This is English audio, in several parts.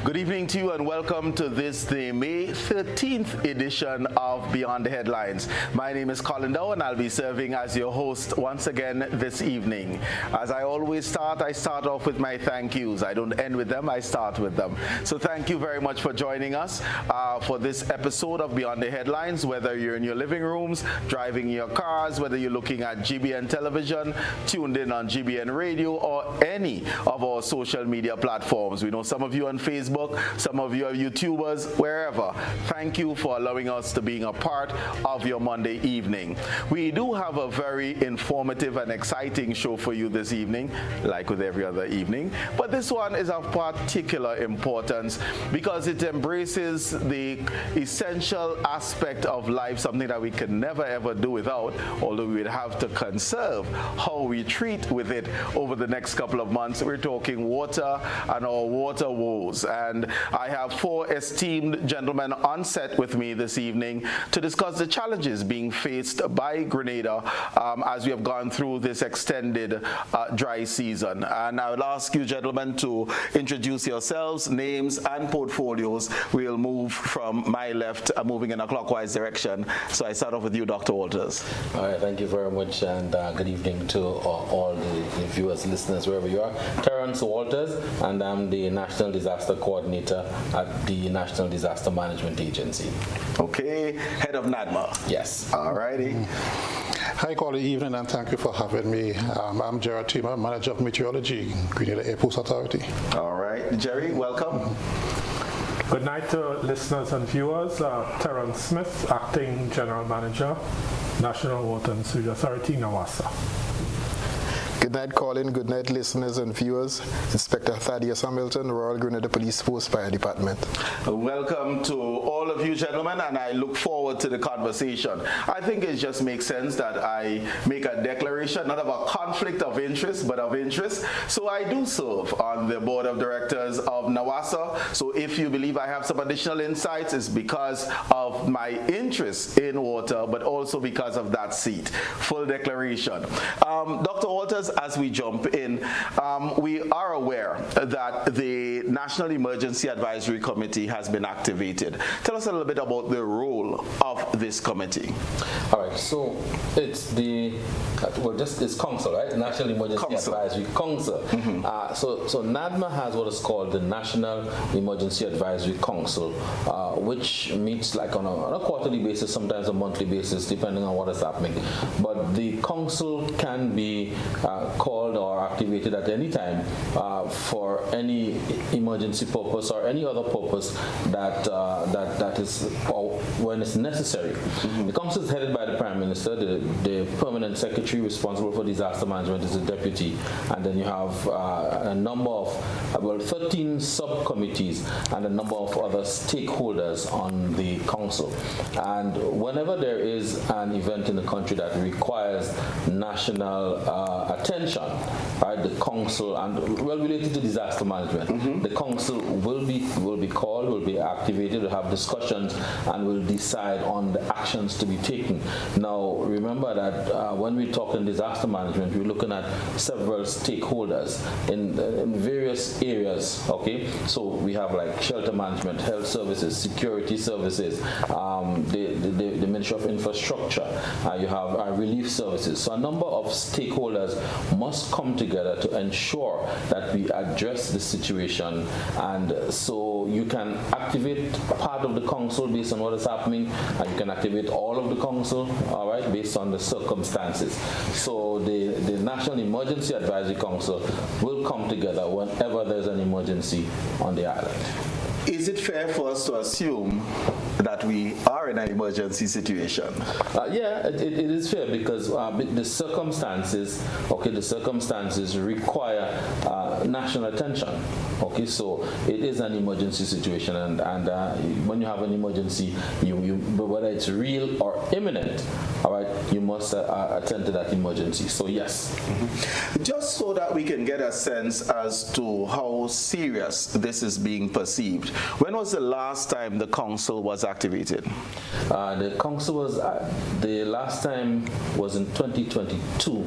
Good evening to you and welcome to this, the May 13th edition of Beyond the Headlines. My name is Colin Dowe and I'll be serving as your host once again this evening. As I always start, I start off with my thank yous. I don't end with them, I start with them. So thank you very much for joining us for this episode of Beyond the Headlines, whether you're in your living rooms, driving your cars, whether you're looking at GBN television, tuned in on GBN radio, or any of our social media platforms. We know some of you on Facebook, some of you are YouTubers, wherever. Thank you for allowing us to being a part of your Monday evening. We do have a very informative and exciting show for you this evening, like with every other evening, but this one is of particular importance because it embraces the essential aspect of life, something that we can never ever do without, although we would have to conserve how we treat with it over the next couple of months. We're talking water and our water woes. And I have four esteemed gentlemen on set with me this evening to discuss the challenges being faced by Grenada as we have gone through this extended dry season. And I will ask you gentlemen to introduce yourselves, names and portfolios. We'll move from my left, moving in a clockwise direction. So I start off with you, Dr. Walters. All right, thank you very much, and good evening to all the viewers, listeners, wherever you are. Terence Walters, and I'm the National Disaster Coordinator at the National Disaster Management Agency. Okay, head of NADMA. Yes. All righty. Hi, good evening, and thank you for having me. I'm Gerard Tima, Manager of Meteorology, Grenada Airports Authority. All right, Jerry, welcome. Good night to listeners and viewers. Terence Smith, Acting General Manager, National Water and Sewage Authority, NAWASA. Good night, Colin. Good night, listeners and viewers. Inspector Thaddeus Hamilton, Royal Grenada Police Force Fire Department. Welcome to all of you gentlemen, and I look forward to the conversation. I think it just makes sense that I make a declaration, not of a conflict of interest, but of interest. So I do serve on the board of directors of NAWASA. So if you believe I have some additional insights, it's because of my interest in water, but also because of that seat. Full declaration. Dr. Walters, as we jump in, we are aware that the National Emergency Advisory Committee has been activated. Tell us a little bit about the role of this committee. All right, so it's it's Council, right? National Emergency Advisory Council. Mm-hmm. So NADMA has what is called the National Emergency Advisory Council, which meets like on a quarterly basis, sometimes a monthly basis, depending on what is happening. But the council can be called or activated at any time for any emergency purpose or any other purpose that is when it's necessary. Mm-hmm. The council is headed by the Prime Minister. The permanent secretary responsible for disaster management is the deputy, and then you have a number of 13 subcommittees and a number of other stakeholders on the council. And whenever there is an event in the country that requires national attention, right, the council, and related to disaster management, mm-hmm. the council will be called, will be activated, will have discussions, and will decide on the actions to be taken. Now, remember that when we talk in disaster management, we're looking at several stakeholders in various areas. Okay, so we have like shelter management, health services, security services, the Ministry of Infrastructure. You have relief services. So a number of stakeholders must come together to ensure that we address the situation, and so you can activate part of the council based on what is happening, and you can activate all of the council, all right, based on the circumstances. So the National Emergency Advisory Council will come together whenever there's an emergency on the island. Is it fair for us to assume that we are in an emergency situation? Yeah, it is fair because the circumstances require national attention. Okay, so it is an emergency situation, and when you have an emergency, whether it's real or imminent, all right, you must attend to that emergency. So yes. Mm-hmm. Just so that we can get a sense as to how serious this is being perceived, When was the last time the council was activated? The council was, the last time was in 2022,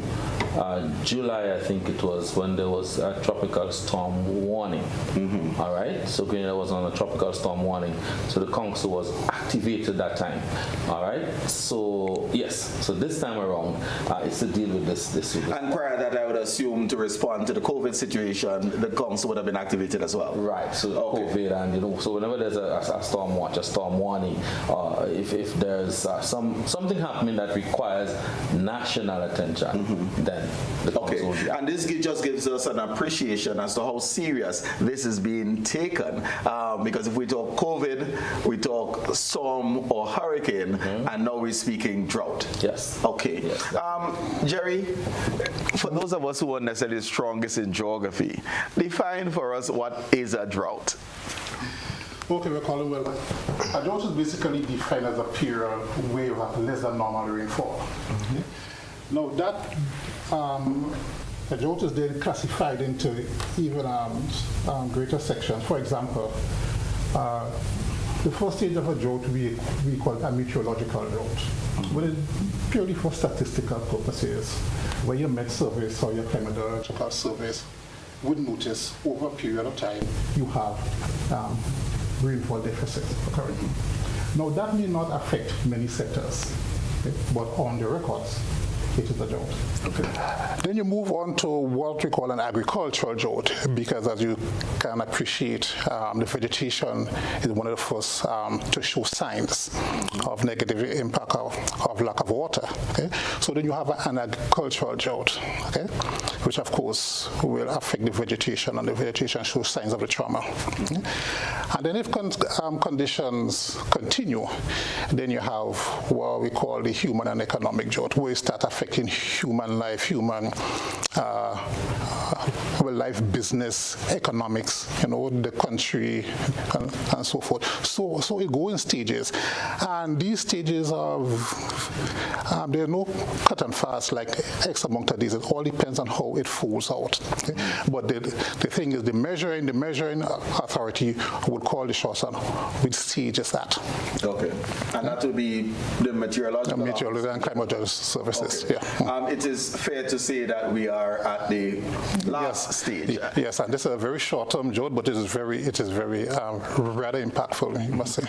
July I think it was, when there was a tropical storm warning. All right, so Grenada was on a tropical storm warning, so the council was activated that time. All right, so yes, so this time around it's to deal with this. And prior to that, I would assume to respond to the COVID situation, the council would have been activated as well. Right, so COVID, and so whenever there's a storm watch, a storm warning, if there's something happening that requires national attention, then the council will be and this just gives us an appreciation as to how serious this is being taken. Because if we talk COVID, we talk storm or hurricane, and now we're speaking drought. Yes. Okay. Yes. Jerry, for those of us who aren't necessarily strongest in geography, define for us what is a drought. Okay, we're calling well. A drought is basically defined as a period where you have less than normal rainfall. Okay? Now that a drought is then classified into even greater sections. For example, the first stage of a drought we call a meteorological drought, but it's purely for statistical purposes, where your Met Service or your climatological service would notice over a period of time you have rainfall deficit occurring. Now that may not affect many sectors, okay? But on the records, it is a drought. Okay. Then you move on to what we call an agricultural drought, because as you can appreciate, the vegetation is one of the first to show signs of negative impact of lack of water. Okay? So then you have an agricultural drought, okay? Which of course will affect the vegetation, and the vegetation shows signs of the trauma. Okay? And then if conditions continue, then you have what we call the human and economic drought, where you start affecting human life, life, business, economics, the country, and so forth. So it goes in stages, and these stages there are no cut and fast like X amount of these. It all depends on how it falls out. Okay? But the thing is, the measuring authority would call the shots on which stage is that. Okay, and that would be the meteorological and climatological services. Okay. Yeah. It is fair to say that we are at the last stage. Yes, and this is a very short-term drought, but it is very rather impactful, you must say.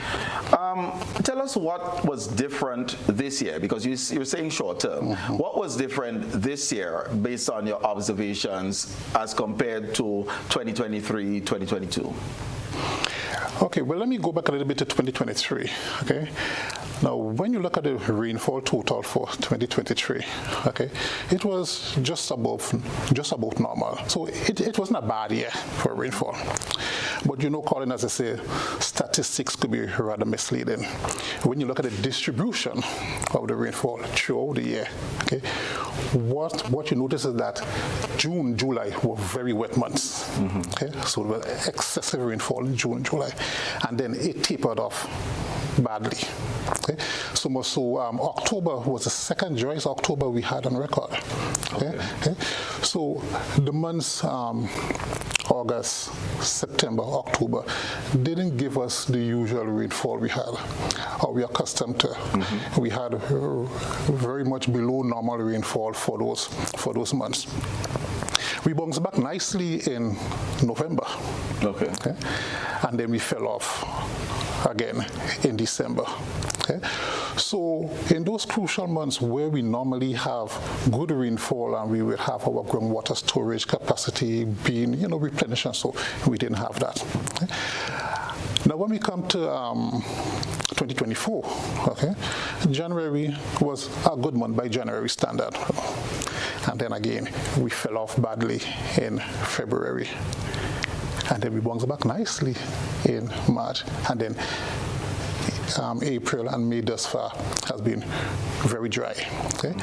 Tell us what was different this year, because you're saying short-term. What was different this year based on your observations as compared to 2023, 2022? Okay, well, let me go back a little bit to 2023, okay? Now, when you look at the rainfall total for 2023, okay, it was just above normal. So it wasn't a bad year for rainfall. But Colin, as I say, statistics could be rather misleading. When you look at the distribution of the rainfall throughout the year, okay, what you notice is that June, July were very wet months. Okay, so there was excessive rainfall in June, July, and then it tapered off badly. Okay, so October was the second driest October we had on record. Okay. So the months August, September, October didn't give us the usual rainfall we had, or we are accustomed to. We had very much below normal rainfall for those months. We bounced back nicely in November. Okay. And then we fell off again in December. Okay. So in those crucial months where we normally have good rainfall and we will have our groundwater storage capacity being replenished, and so we didn't have that. Okay. Now when we come to 2024, okay, January was a good month by January standard. And then again, we fell off badly in February. And then we bounced back nicely in March. And then April and May thus far has been very dry. Okay?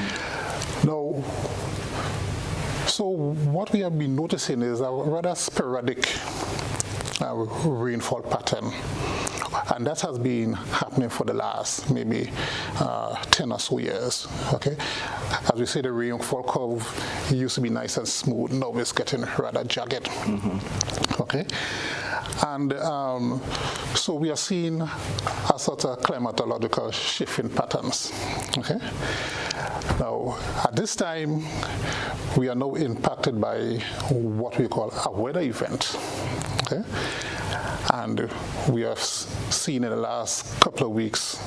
Now, so what we have been noticing is a rather sporadic rainfall pattern. And that has been happening for the last maybe 10 or so years. Okay, as we say, the rainfall curve used to be nice and smooth. Now it's getting rather jagged. Okay, And so we are seeing a sort of climatological shift in patterns. Okay. Now, at this time, we are now impacted by what we call a weather event. Okay. And we have seen in the last couple of weeks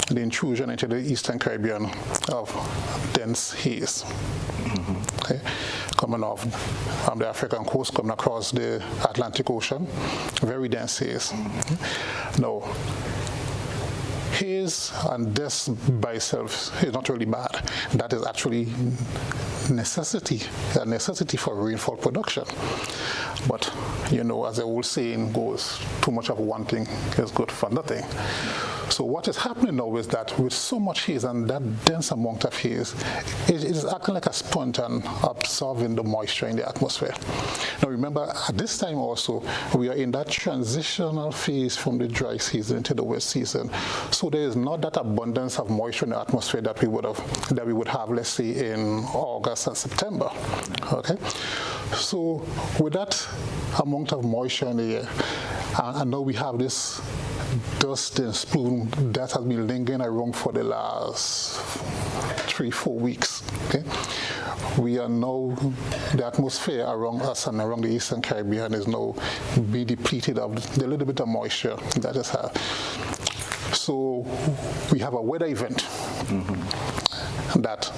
the intrusion into the Eastern Caribbean of dense haze. Okay. Coming off the African coast, coming across the Atlantic Ocean, very dense haze. Now, haze and this by itself is not really bad. That is actually a necessity for rainfall production. But, you know, as the old saying goes, too much of one thing is good for nothing. So what is happening now is that with so much haze and that dense amount of haze, it is acting like a sponge and absorbing the moisture in the atmosphere. Now remember, at this time also, we are in that transitional phase from the dry season into the wet season. So there is not that abundance of moisture in the atmosphere that we would have, let's say, in August and September. Okay? So with that amount of moisture in the air, and now we have this dust and plume that has been lingering around for the last 3-4 weeks. Okay, we are now, the atmosphere around us and around the Eastern Caribbean is now being depleted of the little bit of moisture that is had. So we have a weather event that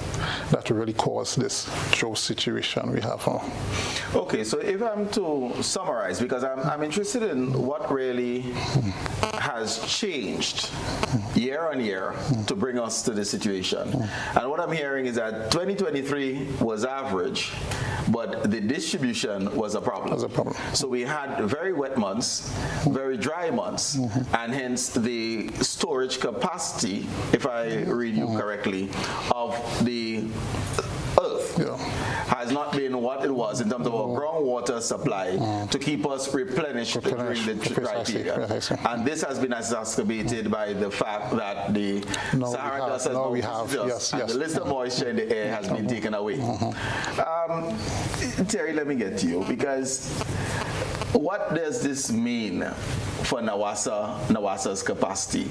really caused this drought situation we have now. Okay, so if I'm to summarize, because I'm interested in what really has changed year on year to bring us to this situation. And what I'm hearing is that 2023 was average, but the distribution was a problem. So we had very wet months, very dry months, and hence the storage capacity, if I read you correctly, of the earth has not been what it was in terms of our groundwater supply to keep us replenished during the dry period. And this has been exacerbated by the fact that the Sahara dust has and the list of moisture in the air has been taken away. Terry, let me get to you, because what does this mean for Nawasa's capacity,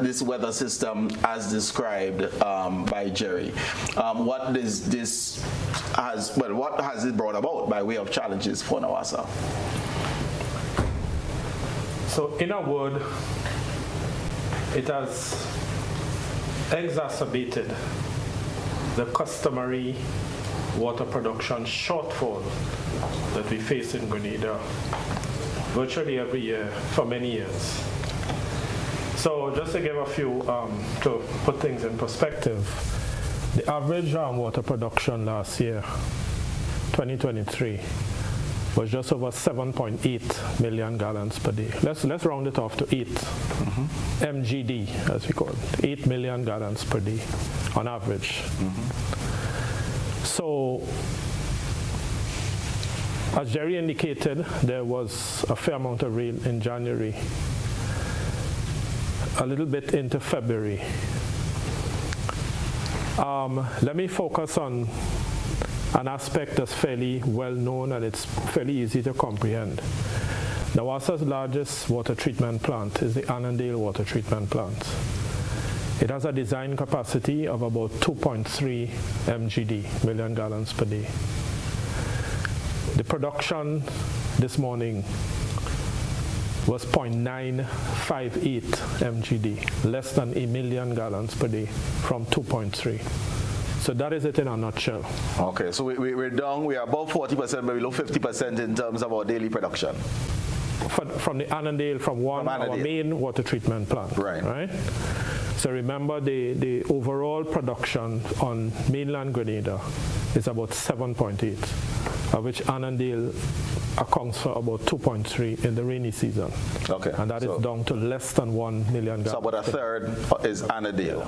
this weather system as described by Jerry? What has it brought about by way of challenges for Nawasa? So in a word, it has exacerbated the customary water production shortfall that we face in Grenada virtually every year for many years. So just to give a few, to put things in perspective, the average water production last year, 2023, was just over 7.8 million gallons per day. Let's round it off to 8 MGD, as we call it, 8 million gallons per day on average. So, as Jerry indicated, there was a fair amount of rain in January, a little bit into February. Let me focus on an aspect that's fairly well known and it's fairly easy to comprehend. Nawasa's largest water treatment plant is the Annandale Water Treatment Plant. It has a design capacity of about 2.3 MGD, million gallons per day. The production this morning was 0.958 MGD, less than a million gallons per day from 2.3. So that is it in a nutshell. Okay, so we're down, we are above 40%, but below 50% in terms of our daily production. From the Annandale, our main water treatment plant. Right? So remember, the overall production on mainland Grenada is about 7.8, of which Annandale accounts for about 2.3 in the rainy season. Okay. And that is down to less than 1 million gallons. So about a third is Annandale.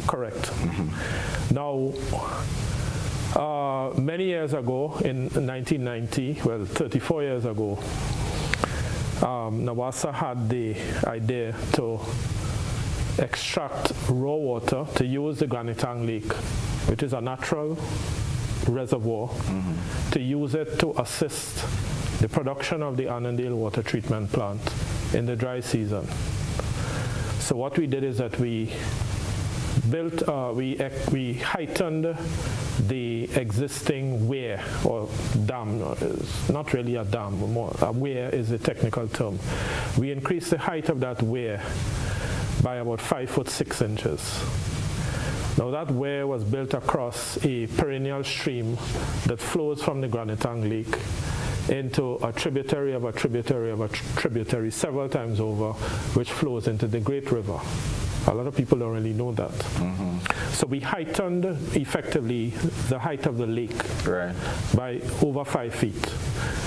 Correct. Now, many years ago, in 1990, well, 34 years ago, Nawasa had the idea to extract raw water to use the Granitang Lake, which is a natural reservoir, to use it to assist the production of the Annandale water treatment plant in the dry season. So what we did is that we built, we heightened the existing weir or dam. It's not really a dam, more a weir is a technical term. We increased the height of that weir by about 5 foot 6 inches. Now that weir was built across a perennial stream that flows from the Granitang Lake into a tributary of a tributary of a tributary several times over, which flows into the Great River. A lot of people don't really know that. So we heightened effectively the height of the lake by over 5 feet.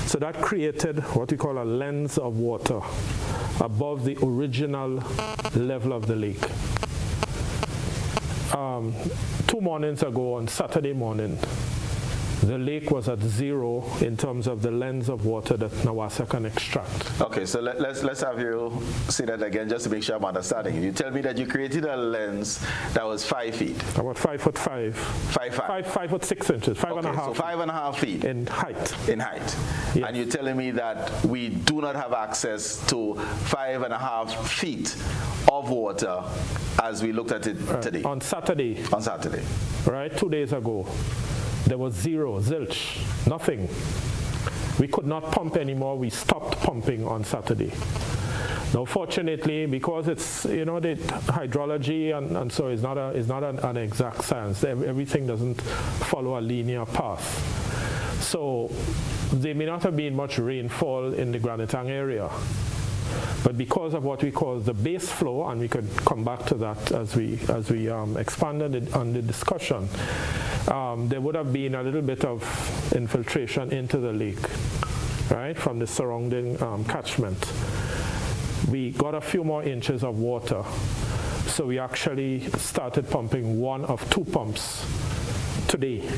So that created what we call a lens of water above the original level of the lake. 2 mornings ago, on Saturday morning, the lake was at 0 in terms of the lens of water that Nawasa can extract. Okay, so let's have you say that again just to make sure I'm understanding. You tell me that you created a lens that was 5 feet. About 5 foot 5. 5 foot 6 inches, 5.5. So 5.5 feet. In height. In height. Yes. And you're telling me that we do not have access to 5.5 feet of water as we looked at it today. On Saturday. On Saturday. Right, 2 days ago. There was zero, zilch, nothing. We could not pump anymore. We stopped pumping on Saturday. Now, fortunately, because it's, the hydrology and so is not an exact science. Everything doesn't follow a linear path. So there may not have been much rainfall in the Granitang area. But because of what we call the base flow, and we could come back to that as we expanded on the discussion, there would have been a little bit of infiltration into the lake, right, from the surrounding catchment. We got a few more inches of water, so we actually started pumping 1 of 2 pumps today.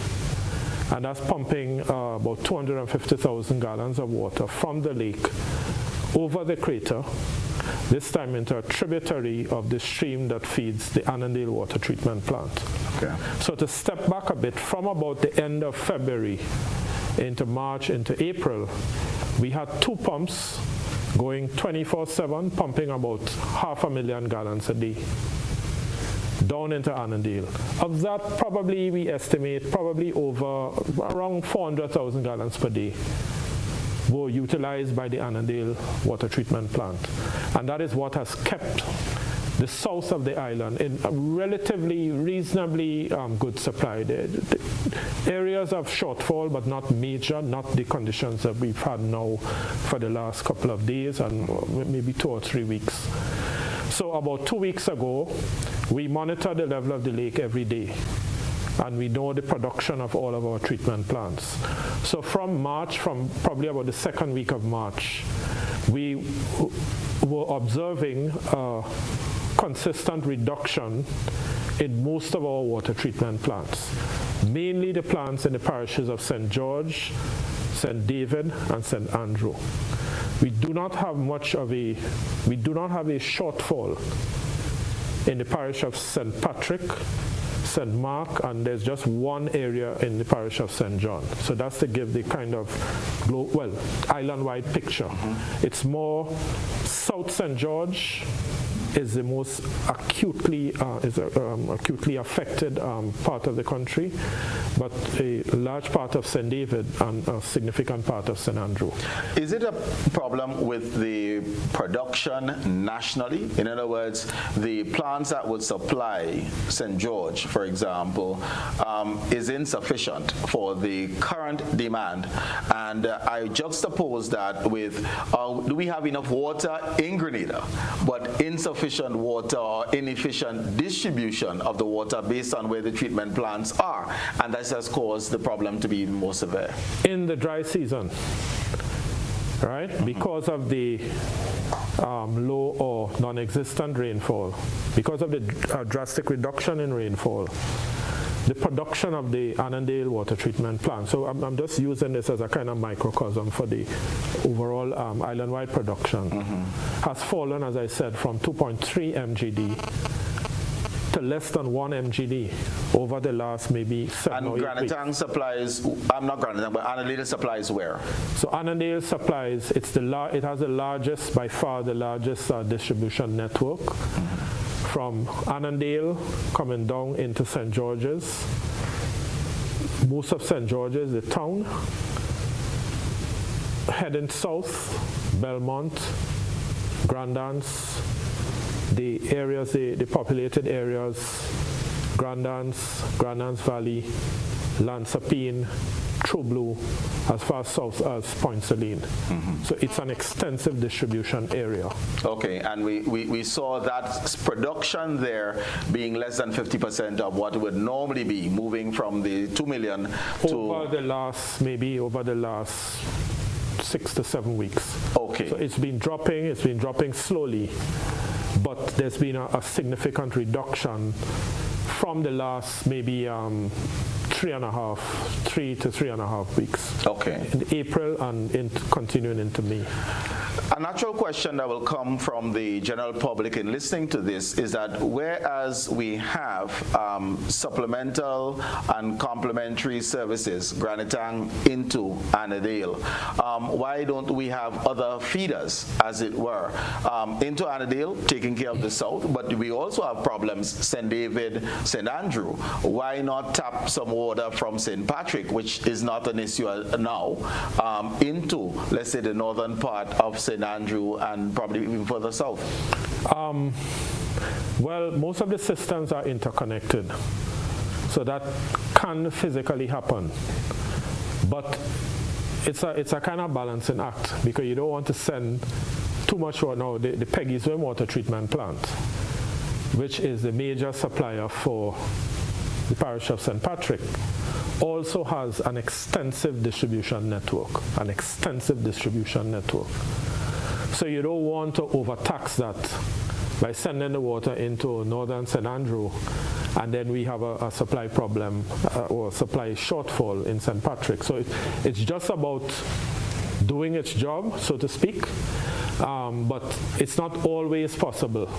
And that's pumping about 250,000 gallons of water from the lake over the crater, this time into a tributary of the stream that feeds the Annandale water treatment plant. Okay. So to step back a bit, from about the end of February into March into April, we had 2 pumps going 24/7, pumping about 500,000 gallons a day down into Annandale. Of that, probably we estimate over around 400,000 gallons per day were utilized by the Annandale water treatment plant. And that is what has kept the south of the island in a relatively reasonably good supply. The areas of shortfall, but not major, not the conditions that we've had now for the last couple of days and maybe 2 or 3 weeks. So about 2 weeks ago, we monitor the level of the lake every day, and we know the production of all of our treatment plants. So from March, from probably about the 2nd week of March, we were observing a consistent reduction in most of our water treatment plants, mainly the plants in the parishes of St. George, St. David, and St. Andrew. We do not have a shortfall in the parish of St. Patrick, St. Mark, and there's just one area in the parish of St. John. So that's to give the kind of island-wide picture. It's more South St. George is the most acutely affected part of the country, but a large part of St. David and a significant part of St. Andrew. Is it a problem with the production nationally? In other words, the plants that would supply St. George, for example, is insufficient for the current demand, and I juxtapose that with do we have enough water in Grenada, but insufficient water or inefficient distribution of the water based on where the treatment plants are, and that has caused the problem to be even more severe. In the dry season, right, because of the low or non-existent rainfall, because of the drastic reduction in rainfall, the production of the Annandale water treatment plant, so I'm just using this as a kind of microcosm for the overall island-wide production, has fallen, as I said, from 2.3 MGD to less than 1 MGD over the last maybe 7 or 8 weeks. And Granatang supplies, I'm not Granatang, but Annandale supplies where? So Annandale supplies, it has the largest, by far the largest distribution network from Annandale coming down into St. George's. Most of St. George's, the town, heading south, Belmont, Grandance, the areas, the populated areas, Grandance Valley, Lansapine, True Blue, as far south as Point Celine. So it's an extensive distribution area. Okay, and we saw that production there being less than 50% of what it would normally be, moving from the 2 million to... Over the last 6 to 7 weeks. Okay. So it's been dropping slowly, but there's been a significant reduction from the last maybe 3 to 3.5 weeks. Okay. In April and continuing into May. A natural question that will come from the general public in listening to this is that whereas we have supplemental and complementary services, Granatang into Annandale, why don't we have other feeders, as it were, into Annandale, taking care of the south, but we also have problems, St. David, St. Andrew. Why not tap some water from St. Patrick, which is not an issue now, into, let's say, the northern part of St. Andrew and probably even further south? Well, most of the systems are interconnected, so that can physically happen. But it's a kind of balancing act, because you don't want to send too much water. Now, the Peggy's water treatment plant, which is the major supplier for the parish of St. Patrick, also has an extensive distribution network, So you don't want to overtax that by sending the water into northern St. Andrew, and then we have a supply problem or supply shortfall in St. Patrick. So it's just about doing its job, so to speak, but it's not always possible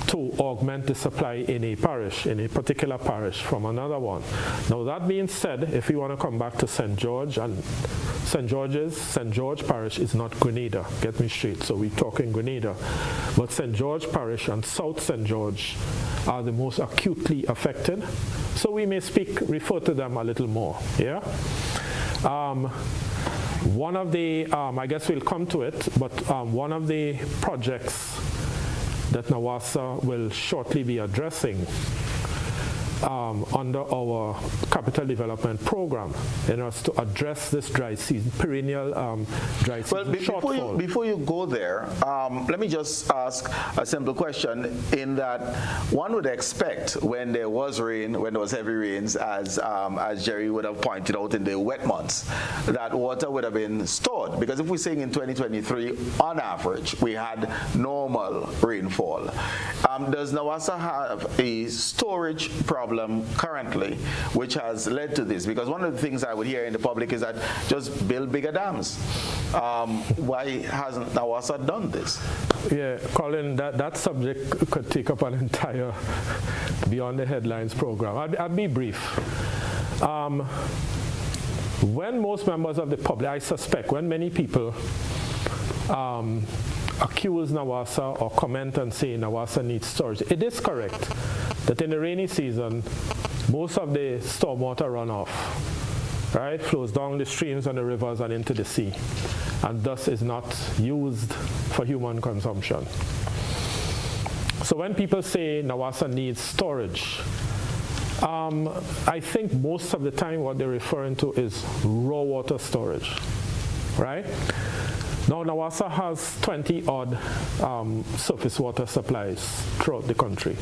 to augment the supply in a parish, in a particular parish, from another one. Now, that being said, if we want to come back to St. George and St. George Parish is not Grenada, get me straight, so we're talking Grenada. But St. George Parish and South St. George are the most acutely affected, so we may refer to them a little more, yeah? One of the, I guess we'll come to it, but one of the projects that NAWASA will shortly be addressing under our capital development program in order to address this dry season, perennial dry season shortfall. Before you go there, let me just ask a simple question, in that one would expect when there was rain, when there was heavy rains, as Jerry would have pointed out in the wet months, that water would have been stored. Because if we're saying in 2023, on average, we had normal rainfall. Does NAWASA have a storage problem currently, which has led to this? Because one of the things I would hear in the public is that just build bigger dams. Why hasn't NAWASA done this? Yeah, Colin, that subject could take up an entire Beyond the Headlines program. I'll be brief. When most members of the public, I suspect, when many people accuse NAWASA or comment and say NAWASA needs storage, it is correct that in the rainy season, most of the stormwater runoff, right, flows down the streams and the rivers and into the sea, and thus is not used for human consumption. So when people say NAWASA needs storage, I think most of the time what they're referring to is raw water storage, right? Now, NAWASA has 20-odd surface water supplies throughout the country.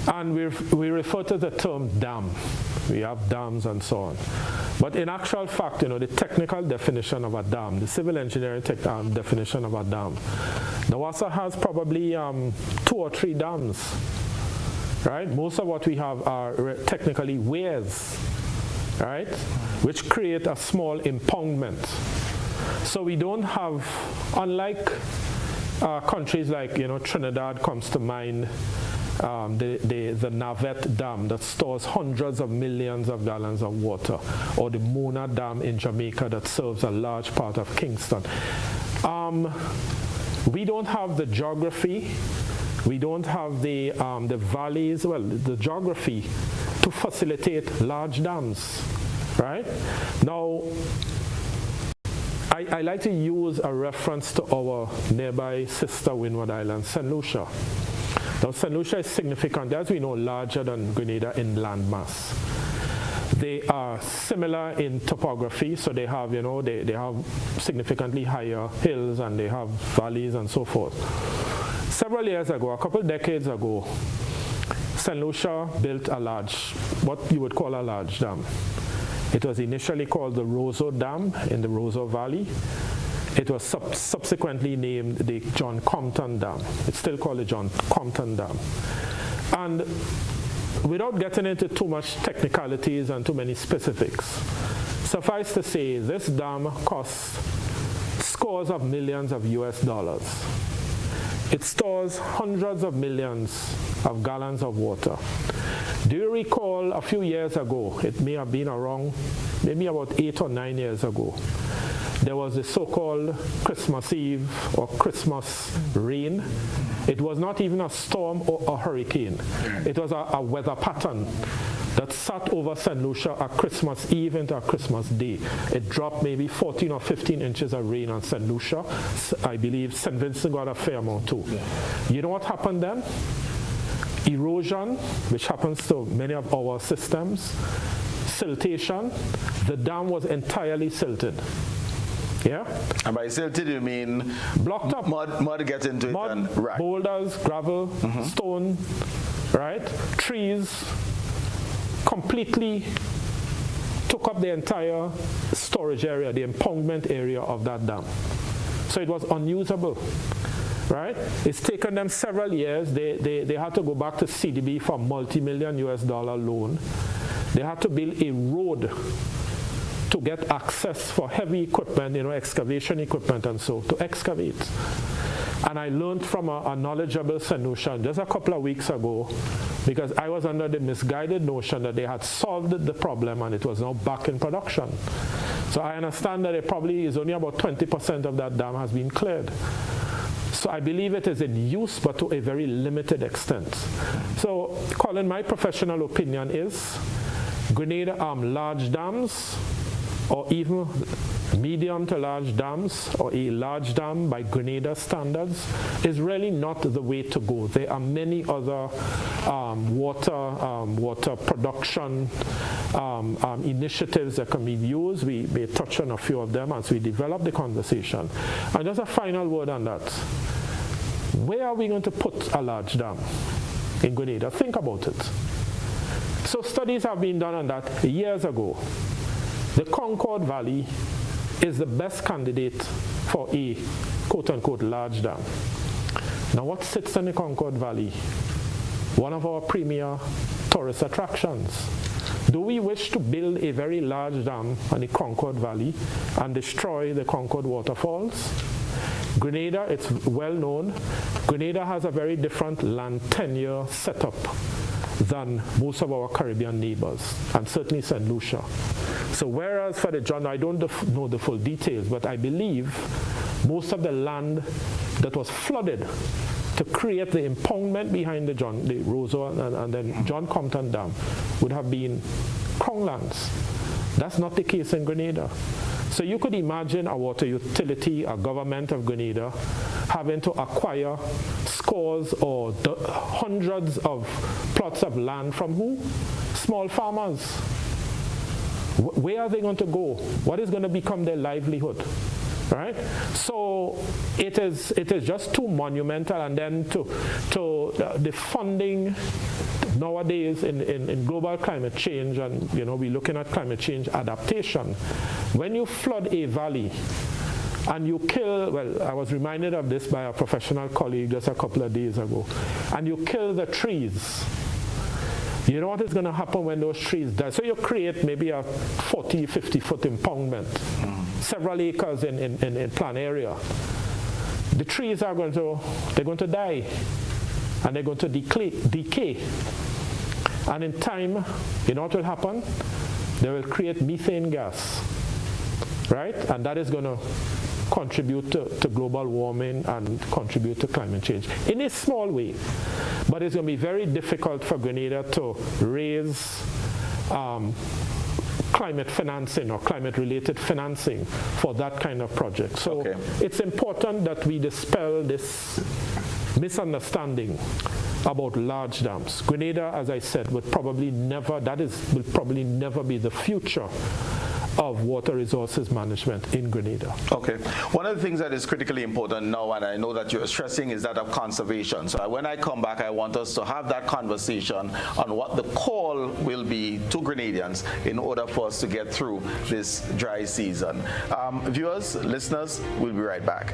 And we refer to the term dam. We have dams and so on. But in actual fact, the technical definition of a dam, the civil engineering definition of a dam, NAWASA has probably 2 or 3 dams, right? Most of what we have are technically weirs, right, which create a small impoundment. So we don't have, unlike countries like Trinidad comes to mind, the Navette Dam that stores hundreds of millions of gallons of water, or the Mona Dam in Jamaica that serves a large part of Kingston. We don't have the geography, we don't have the valleys, well, the geography to facilitate large dams, right? Now, I like to use a reference to our nearby sister Windward Island, St. Lucia. Now, St. Lucia is significant, as we know, larger than Grenada in landmass. They are similar in topography, so they have, they have significantly higher hills and they have valleys and so forth. Several years ago, a couple decades ago, St. Lucia built what you would call a large dam. It was initially called the Roseau Dam in the Roseau Valley. It was subsequently named the John Compton Dam. It's still called the John Compton Dam. And without getting into too much technicalities and too many specifics, suffice to say, this dam costs scores of millions of US dollars. It stores hundreds of millions of gallons of water. Do you recall a few years ago, it may have been around, maybe about 8 or 9 years ago, there was the so-called Christmas Eve or Christmas rain. It was not even a storm or a hurricane. It was a weather pattern that sat over St. Lucia at Christmas Eve into a Christmas Day. It dropped maybe 14 or 15 inches of rain on St. Lucia. I believe St. Vincent got a fair amount too. Yeah. You know what happened then? Erosion, which happens to many of our systems, siltation. The dam was entirely silted. Yeah? And by silted you mean blocked up. Mud gets into it and right. Boulders, gravel, stone, right? Trees completely took up the entire storage area, the impoundment area of that dam. So it was unusable. Right? It's taken them several years. They had to go back to CDB for a multi-million US dollar loan. They had to build a road to get access for heavy equipment, excavation equipment and so, to excavate. And I learned from a knowledgeable St. Lucian just a couple of weeks ago, because I was under the misguided notion that they had solved the problem and it was now back in production. So I understand that it probably is only about 20% of that dam has been cleared. So I believe it is in use, but to a very limited extent. So, Colin, my professional opinion is Grenada large dams, or even medium to large dams, or a large dam by Grenada standards, is really not the way to go. There are many other water production initiatives that can be used. We may touch on a few of them as we develop the conversation. And just a final word on that. Where are we going to put a large dam in Grenada? Think about it. So studies have been done on that years ago. The Concord Valley is the best candidate for a quote-unquote large dam. Now what sits in the Concord Valley? One of our premier tourist attractions. Do we wish to build a very large dam on the Concord Valley and destroy the Concord waterfalls? Grenada, it's well known, Grenada has a very different land tenure setup than most of our Caribbean neighbors, and certainly St. Lucia. So whereas for the John, I don't know the full details, but I believe most of the land that was flooded to create the impoundment behind the Roseau and then John Compton Dam would have been Crown lands. That's not the case in Grenada. So you could imagine a water utility, a government of Grenada, having to acquire scores or hundreds of plots of land from who? Small farmers. Where are they going to go? What is going to become their livelihood? Right? So it is just too monumental, and then to the funding nowadays in global climate change, and we're looking at climate change adaptation. When you flood a valley and you kill, well, I was reminded of this by a professional colleague just a couple of days ago, and you kill the trees, you know what is going to happen when those trees die? So you create maybe a 40, 50-foot impoundment, several acres in plant area. The trees are going to die. and they're going to decay. And in time, you know what will happen? They will create methane gas, right? And that is going to contribute to global warming and contribute to climate change in a small way. But it's going to be very difficult for Grenada to raise climate financing or climate-related financing for that kind of project. So it's important that we dispel this misunderstanding about large dams. Grenada, as I said, will probably never be the future of water resources management in Grenada. Okay. One of the things that is critically important now, and I know that you're stressing, is that of conservation. So when I come back, I want us to have that conversation on what the call will be to Grenadians in order for us to get through this dry season. Viewers, listeners, we'll be right back.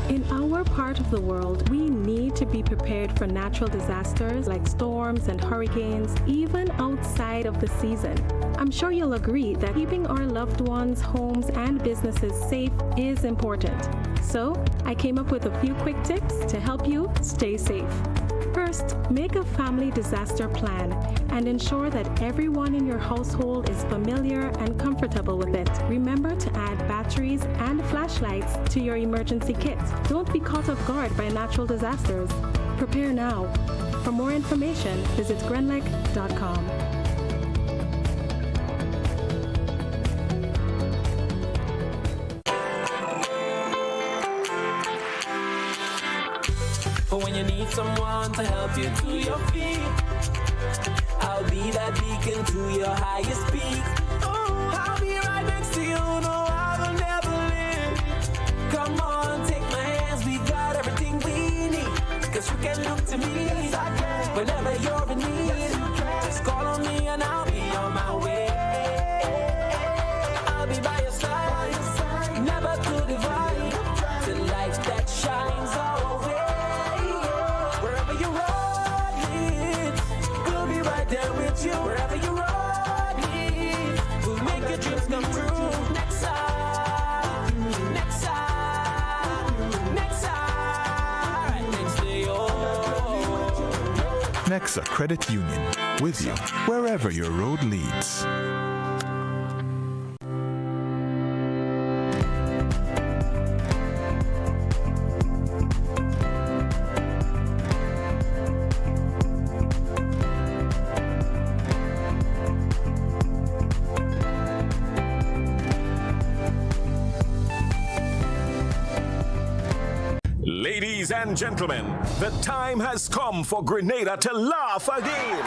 In our part of the world, we need to be prepared for natural disasters like storms and hurricanes, even outside of the season. I'm sure you'll agree that keeping our loved ones, homes, and businesses safe is important. So, I came up with a few quick tips to help you stay safe. First, make a family disaster plan and ensure that everyone in your household is familiar and comfortable with it. Remember to add batteries and flashlights to your emergency kit. Don't be caught off guard by natural disasters. Prepare now. For more information, visit grenlec.com. But when you need someone to help you to your feet, I'll be that beacon to your highest peak. Oh, I'll be right next to you, no, I will never leave. Come on, take my hands, we got everything we need. Cause you can look to me, yes, I can. Whenever you're in need, yes, you can. Just call on me and I'll be on my way. I'll be by your side, never to divide, the light that shines our way. Wherever you road leads, we'll make your dreams come true. Next side, next side, next side, next to you. Nexa Credit Union, with you wherever your road leads. Ladies and gentlemen, the time has come for Grenada to laugh again.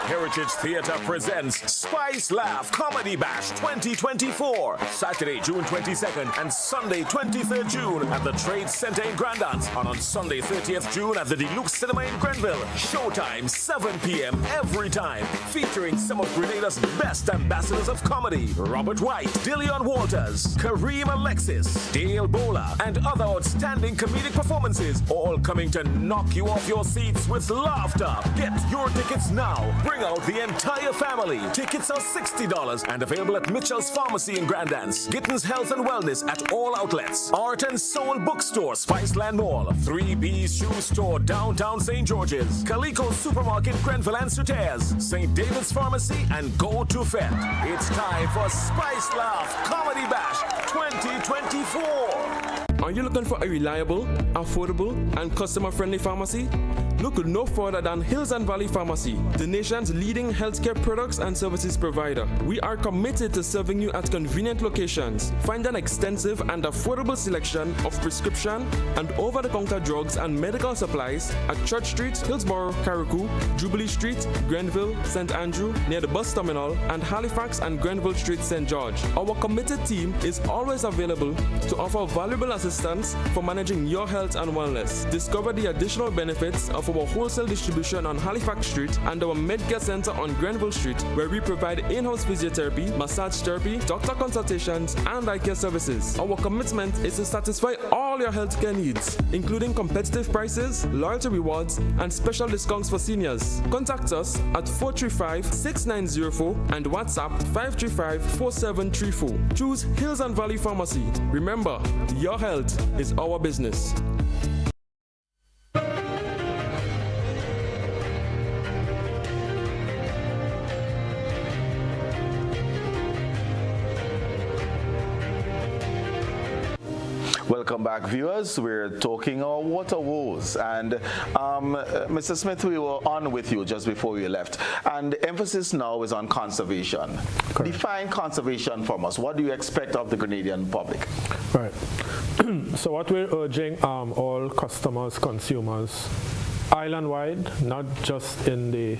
Heritage Theatre presents Spice Laugh Comedy Bash 2024, Saturday, June 22nd and Sunday, 23rd June at the Trade Center in Grandance, and on Sunday, 30th June at the Deluxe Cinema in Grenville. Showtime, 7 p.m. every time, featuring some of Grenada's best ambassadors of comedy: Robert White, Dillion Walters, Kareem Alexis, Dale Bowler, and other outstanding comedic performances, all coming to knock you off your seats with laughter. Get your tickets now. Bring out the entire family. Tickets are $60 and available at Mitchell's Pharmacy in Grandance, Gittins Health and Wellness at all outlets, Art and Soul Bookstore, Spiceland Mall, 3B's Shoe Store, downtown St. George's, Calico Supermarket, Grenville and Sutairs, St. David's Pharmacy, and Go to Fet. It's time for Spice Laugh Comedy Bash 2024. Are you looking for a reliable, affordable, and customer-friendly pharmacy? Look no further than Hills and Valley Pharmacy, the nation's leading healthcare products and services provider. We are committed to serving you at convenient locations. Find an extensive and affordable selection of prescription and over-the-counter drugs and medical supplies at Church Street, Hillsborough, Carriacou, Jubilee Street, Grenville, St. Andrew, near the bus terminal, and Halifax and Grenville Street, St. George. Our committed team is always available to offer valuable assistance for managing your health and wellness. Discover the additional benefits of of our wholesale distribution on Halifax Street and our Medcare Center on Grenville Street, where we provide in-house physiotherapy, massage therapy, doctor consultations, and eye care services. Our commitment is to satisfy all your healthcare needs, including competitive prices, loyalty rewards, and special discounts for seniors. Contact us at 435-6904 and WhatsApp 535-4734. Choose Hills and Valley Pharmacy. Remember, your health is our business. Welcome back, viewers. We're talking our water woes, and Mr. Smith, we were on with you just before you left, and the emphasis now is on conservation. Correct. Define conservation for us. What do you expect of the Grenadian public? Right. So what we're urging all customers, consumers, island-wide, not just in the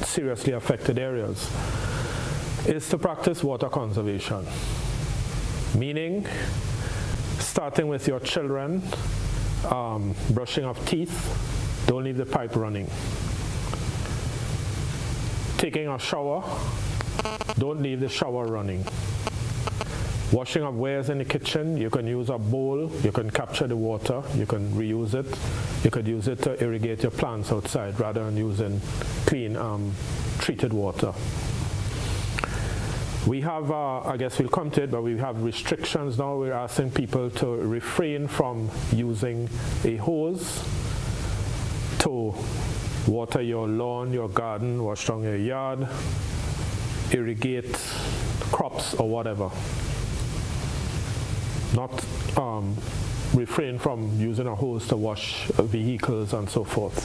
seriously affected areas, is to practice water conservation. Meaning, starting with your children, brushing of teeth, don't leave the pipe running. Taking a shower, don't leave the shower running. Washing of wares in the kitchen, you can use a bowl, you can capture the water, you can reuse it. You could use it to irrigate your plants outside rather than using clean, treated water. We have, I guess we'll come to it, but we have restrictions now. We're asking people to refrain from using a hose to water your lawn, your garden, wash down your yard, irrigate crops or whatever. Not refrain from using a hose to wash vehicles and so forth.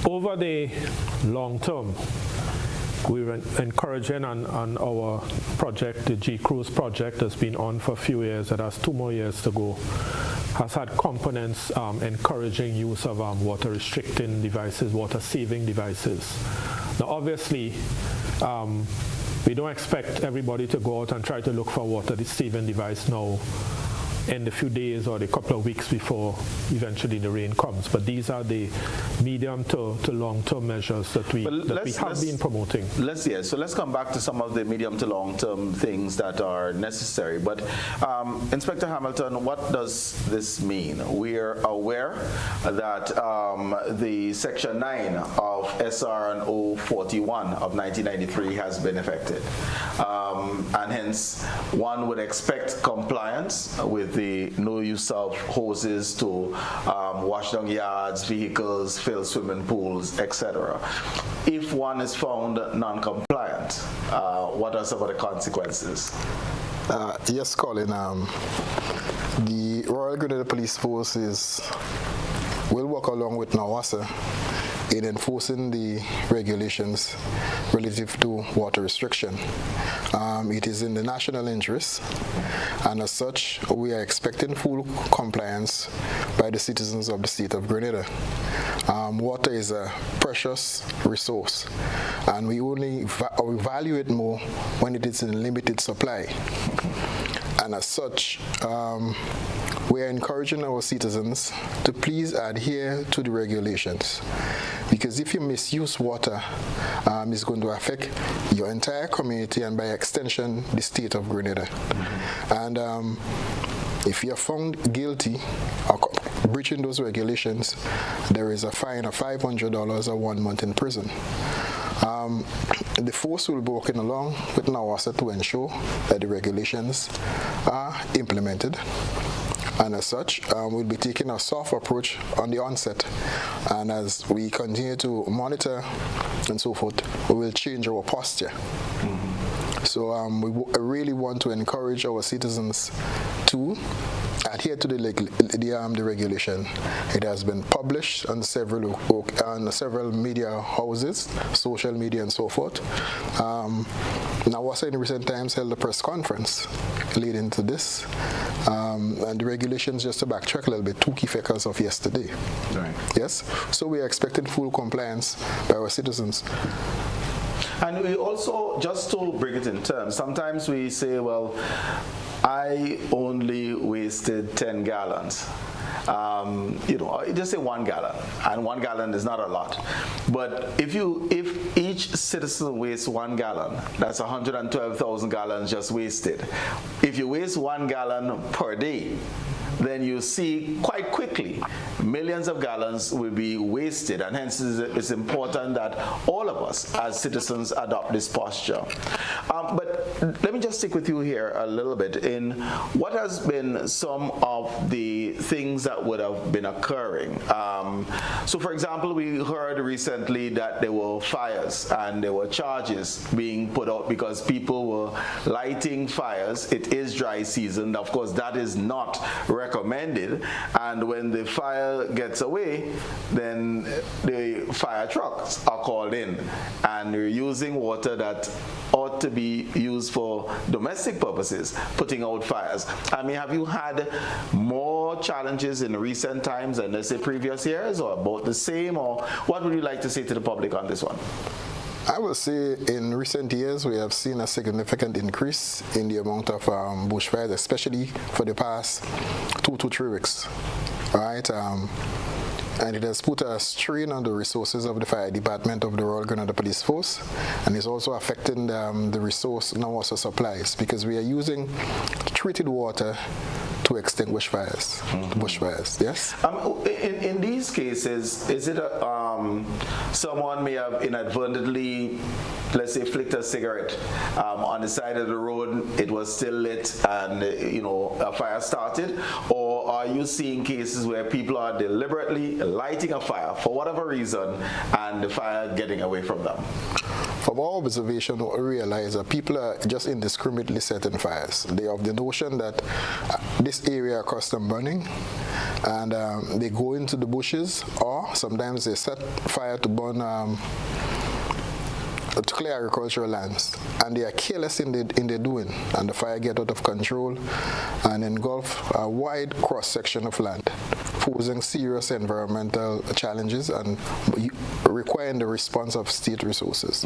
Over the long term, we're encouraging on our project, the G-Cruise project that's been on for a few years, that has 2 more years to go, has had components encouraging use of water restricting devices, water saving devices. Now obviously, we don't expect everybody to go out and try to look for a water saving device now in the few days or the couple of weeks before eventually the rain comes. But these are the medium to long-term measures that we have been promoting. So let's come back to some of the medium to long-term things that are necessary. But Inspector Hamilton, what does this mean? We are aware that the Section 9 of SRNO 41 of 1993 has been affected. And hence, one would expect compliance with the no use of hoses to wash down yards, vehicles, fill swimming pools, etc. If one is found non-compliant, what are some of the consequences? Yes, Colin. The Royal Grenada Police Force will work along with NAWASA in enforcing the regulations relative to water restriction. It is in the national interest, and as such, we are expecting full compliance by the citizens of the state of Grenada. Water is a precious resource, and we only value it more when it is in limited supply. And as such, we are encouraging our citizens to please adhere to the regulations, because if you misuse water, it's going to affect your entire community and by extension the state of Grenada. And if you are found guilty of breaching those regulations, there is a fine of $500 or 1 month in prison. The force will be working along with NAWASA to ensure that the regulations are implemented. And as such, we'll be taking a soft approach on the onset. And as we continue to monitor and so forth, we will change our posture. So we really want to encourage our citizens to adhere to the regulation. It has been published on several media houses, social media and so forth. NAWASA in recent times held a press conference leading to this. And the regulations, just to backtrack a little bit, took effect as of yesterday. Right. Yes? So we are expecting full compliance by our citizens. And we also, just to bring it in terms, sometimes we say, well, I only wasted 10 gallons. Just say 1 gallon, and 1 gallon is not a lot. But if each citizen wastes 1 gallon, that's 112,000 gallons just wasted. If you waste 1 gallon per day, then you see quite quickly millions of gallons will be wasted, and hence it's important that all of us as citizens adopt this posture. But let me just stick with you here a little bit in what has been some of the things that would have been occurring. So for example, we heard recently that there were fires and there were charges being put out because people were lighting fires. It is dry season. Of course, that is not recommended, and when the fire gets away, then the fire trucks are called in, and we're using water that ought to be used for domestic purposes, putting out fires. I mean, have you had more challenges in recent times than, let's say, previous years, or about the same, or what would you like to say to the public on this one? I would say in recent years we have seen a significant increase in the amount of bushfires, especially for the past 2 to 3 weeks. All right, and it has put a strain on the resources of the fire department of the Royal Grenada Police Force, and it's also affecting the resource now also supplies, because we are using treated water to extinguish fires, bushfires. Yes. In these cases, is it someone may have inadvertently, let's say, flicked a cigarette on the side of the road, it was still lit, and a fire started, or are you seeing cases where people are deliberately lighting a fire for whatever reason and the fire getting away from them? From our observation, we realize that people are just indiscriminately setting fires. They have the notion that this area across them burning, and they go into the bushes, or sometimes they set fire to burn to clear agricultural lands, and they are careless in their doing, and the fire get out of control and engulf a wide cross-section of land, posing serious environmental challenges and requiring the response of state resources.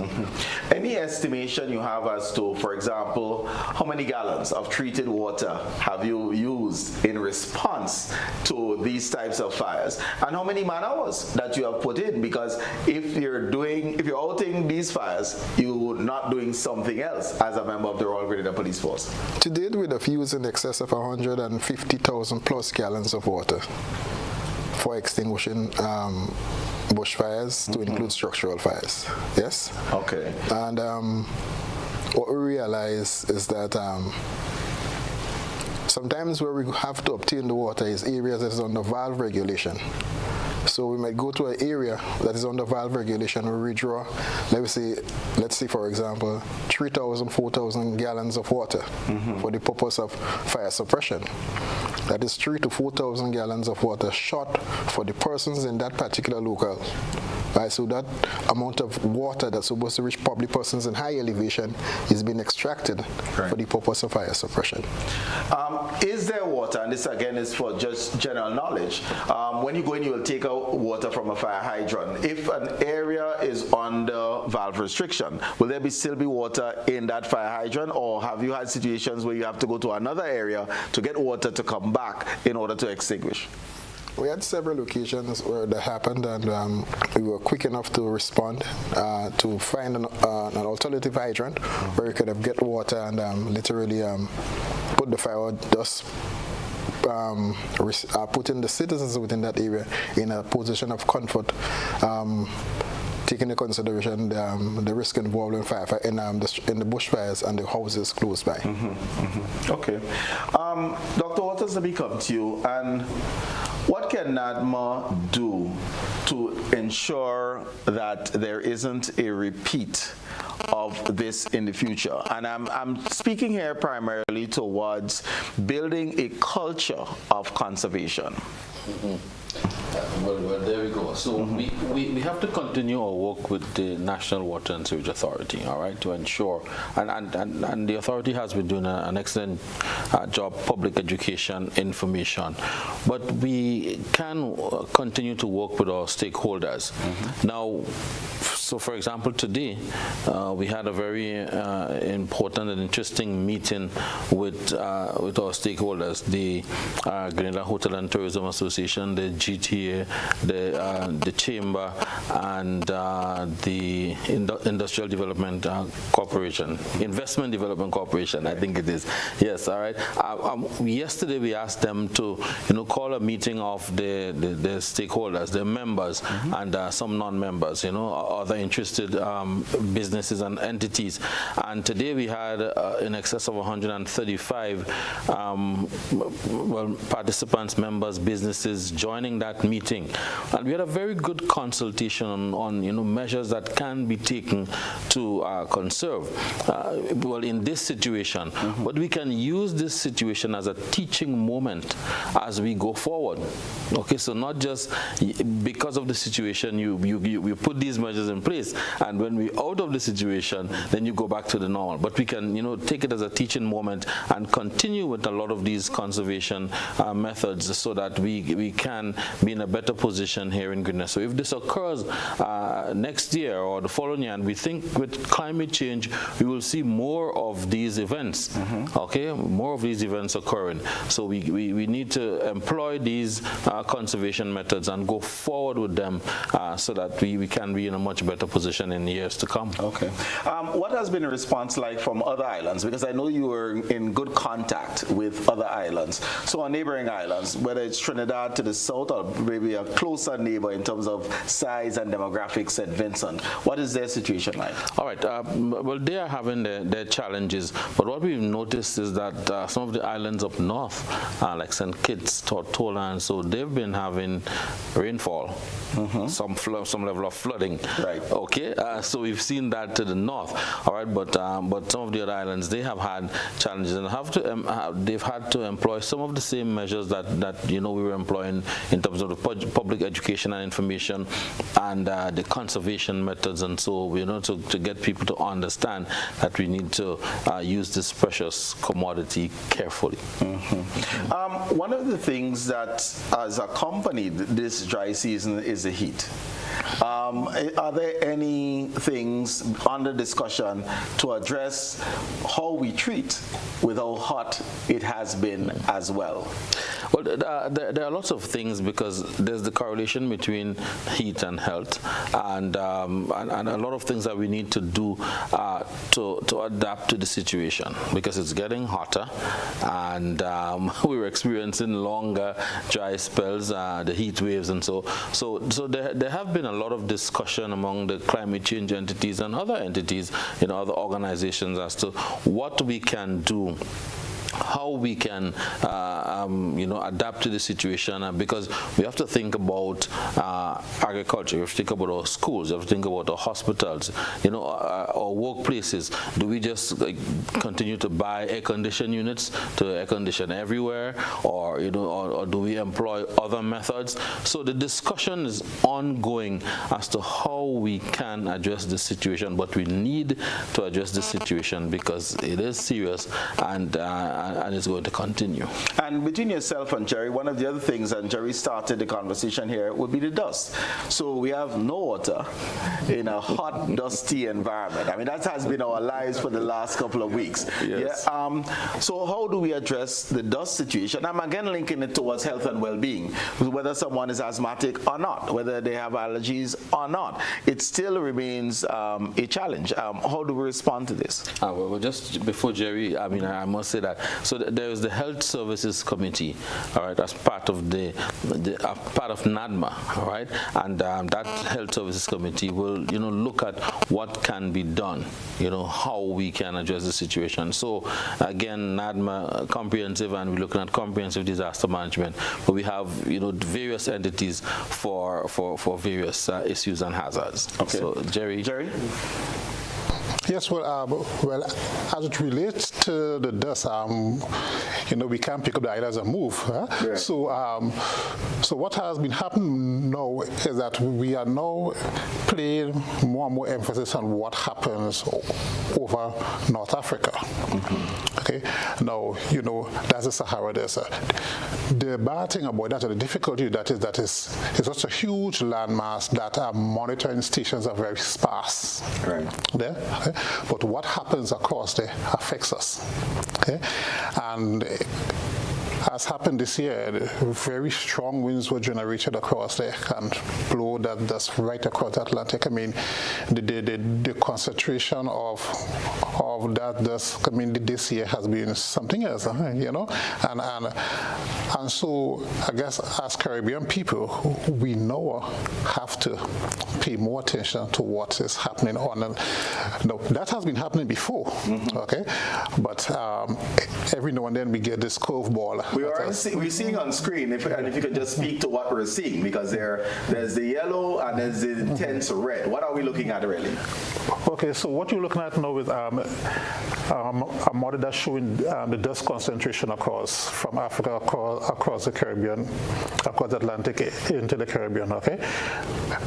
Any estimation you have as to, for example, how many gallons of treated water have you used in response to these types of fires, and how many man-hours that you have put in? Because if you're outing these fires, you're not doing something else as a member of the Royal Grenada Police Force. To date, we have used in excess of 150,000 plus gallons of water for extinguishing bushfires, to include structural fires. Yes? Okay. And what we realize is that sometimes where we have to obtain the water is areas that is under valve regulation. So we might go to an area that is under valve regulation or redraw, let's say for example, 3,000, 4,000 gallons of water for the purpose of fire suppression. That is 3,000 to 4,000 gallons of water short for the persons in that particular locale. Right, so that amount of water that's supposed to reach public persons in high elevation is being extracted for the purpose of fire suppression. Is there water, and this again is for just general knowledge, when you go in you will take out water from a fire hydrant. If an area is under valve restriction, will there still be water in that fire hydrant, or have you had situations where you have to go to another area to get water to come back in order to extinguish? We had several occasions where that happened, and we were quick enough to respond to find an alternative hydrant where we could have get water and literally put the fire out, thus putting the citizens within that area in a position of comfort, taking into consideration the risk involved in fire in the bushfires and the houses close by. Okay. Dr. Waters, let me come to you. And what can NADMA do to ensure that there isn't a repeat of this in the future? And I'm speaking here primarily towards building a culture of conservation. Well, there we go. So we have to continue our work with the National Water and Sewage Authority, all right, to ensure, and the authority has been doing an excellent job, public education, information, but we can continue to work with our stakeholders. Now, So, for example, today we had a very important and interesting meeting with our stakeholders, the Grenada Hotel and Tourism Association, the GTA, the Chamber, and the Industrial Development Corporation, Investment Development Corporation, I think it is. Yes, all right. Yesterday we asked them to, call a meeting of the stakeholders, the members, and some non-members, other interested businesses and entities. And today we had in excess of 135 participants, members, businesses joining that meeting. And we had a very good consultation on measures that can be taken to conserve. In this situation, but we can use this situation as a teaching moment as we go forward. Okay, so not just because of the situation you put these measures in place, and when we're out of the situation, then you go back to the normal. But we can, take it as a teaching moment and continue with a lot of these conservation methods so that we can be in a better position here in Grenada. So if this occurs next year or the following year, and we think with climate change, we will see more of these events, okay, more of these events occurring. So we need to employ these conservation methods and go forward with them so that we can be in a much better position in years to come. Okay. What has been a response like from other islands? Because I know you were in good contact with other islands. So on neighboring islands, whether it's Trinidad to the south or maybe a closer neighbor in terms of size and demographics, St. Vincent, what is their situation like? All right. Well, they are having their challenges, but what we've noticed is that some of the islands up north, like St. Kitts, Tortola, and so they've been having rainfall, some level of flooding. Right. Okay. So we've seen that to the north. All right. But some of the other islands, they have had challenges and they've had to employ some of the same measures that we were employing in terms of the public education and information and the conservation methods, and so to get people to understand that we need to use this precious commodity carefully. One of the things that has accompanied this dry season is the heat. Are there any things under discussion to address how we treat with how hot it has been as well? Well, there are lots of things, because there's the correlation between heat and health, and a lot of things that we need to do to adapt to the situation, because it's getting hotter, and we're experiencing longer dry spells, the heat waves, and so there have been a lot of discussion among the climate change entities and other entities, other organizations, as to what we can do, how we can adapt to the situation, because we have to think about agriculture, we have to think about our schools, we have to think about our hospitals, our workplaces. Do we just continue to buy air condition units to air condition everywhere, or do we employ other methods? So the discussion is ongoing as to how we can address the situation, but we need to address the situation because it is serious and it's going to continue. And between yourself and Jerry, one of the other things, and Jerry started the conversation here, would be the dust. So we have no water in a hot, dusty environment. I mean, that has been our lives for the last couple of weeks. Yes. Yeah. So how do we address the dust situation? I'm again linking it towards health and well-being, whether someone is asthmatic or not, whether they have allergies or not. It still remains a challenge. How do we respond to this? Well, just before Jerry, I must say that. So there is the Health Services Committee, all right, as part of part of NADMA, all right, and that Health Services Committee will, look at what can be done, how we can address the situation. So again, NADMA comprehensive, and we're looking at comprehensive disaster management, but we have, various entities for various issues and hazards. Okay. So Jerry. Yes, well, as it relates to the dust, we can't pick up the islands and move. Huh? Right. So what has been happening now is that we are now playing more and more emphasis on what happens over North Africa. Okay, now that's the Sahara Desert. The bad thing about that, or the difficulty with that is it's such a huge landmass that our monitoring stations are very sparse. Right. There, okay? But what happens across there affects us. Okay, and as happened this year, very strong winds were generated across there and blow that dust right across the Atlantic. I mean, the concentration of that dust, I mean, this year has been something else, and so I guess as Caribbean people, we now have to pay more attention to what is happening on. No, that has been happening before, okay, but every now and then we get this curveball. We're seeing on screen, if you could just speak to what we're seeing, because there's the yellow and there's the intense red. What are we looking at really? Okay, so what you're looking at now is a model that's showing the dust concentration from Africa across the Caribbean, across the Atlantic into the Caribbean. Okay.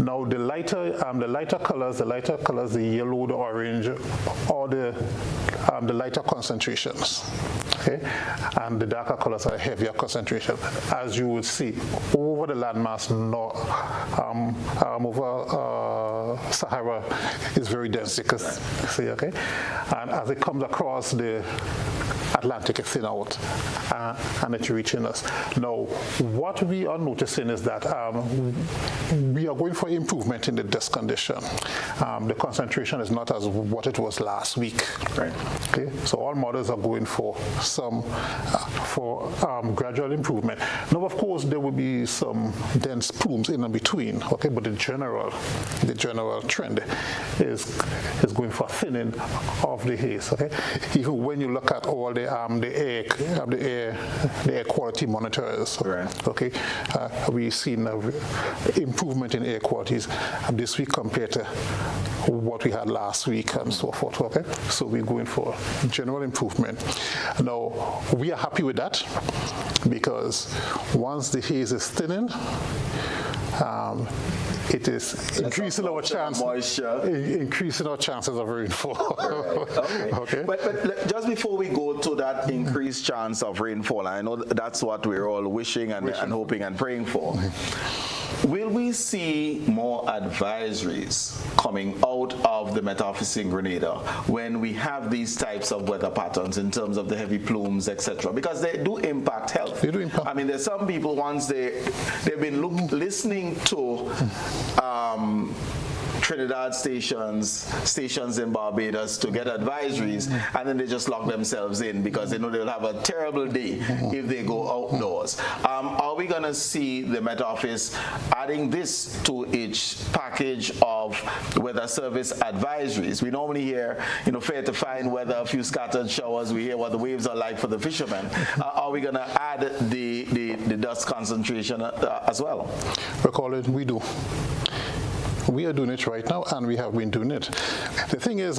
Now the lighter colors, the yellow, the orange, or the lighter concentrations. Okay, and the darker colors are heavier concentration, as you would see over the landmass over Sahara is very dense. You can see, okay, and as it comes across the Atlantic, it's thin out, and it's reaching us. Now, what we are noticing is that we are going for improvement in the dust condition. The concentration is not as what it was last week. Right. Okay, so all models are going for gradual improvement. Now, of course, there will be some dense plumes in between. Okay, but the general trend is going for thinning of the haze. Okay, even when you look at all the air quality monitors. Right. Okay, we've seen improvement in air qualities this week compared to what we had last week and so forth. Okay, so we're going for general improvement. Now we are happy with that because once the haze is thinning, it is increasing our chances of rainfall. Right. Okay. Okay. But just before we go to that increased chance of rainfall, I know that's what we're all wishing and hoping and praying for. Will we see more advisories coming out of the Met Office in Grenada when we have these types of weather patterns in terms of the heavy plumes, etc.? Because they do impact health. They do impact. I mean, there's some people once they've been listening to Trinidad stations in Barbados to get advisories, and then they just lock themselves in because they know they'll have a terrible day if they go outdoors. Are we going to see the Met Office adding this to each package of weather service advisories? We normally hear, fair to fine weather, a few scattered showers. We hear what the waves are like for the fishermen. Are we going to add the dust concentration as well? Colin, we do. We are doing it right now, and we have been doing it. The thing is,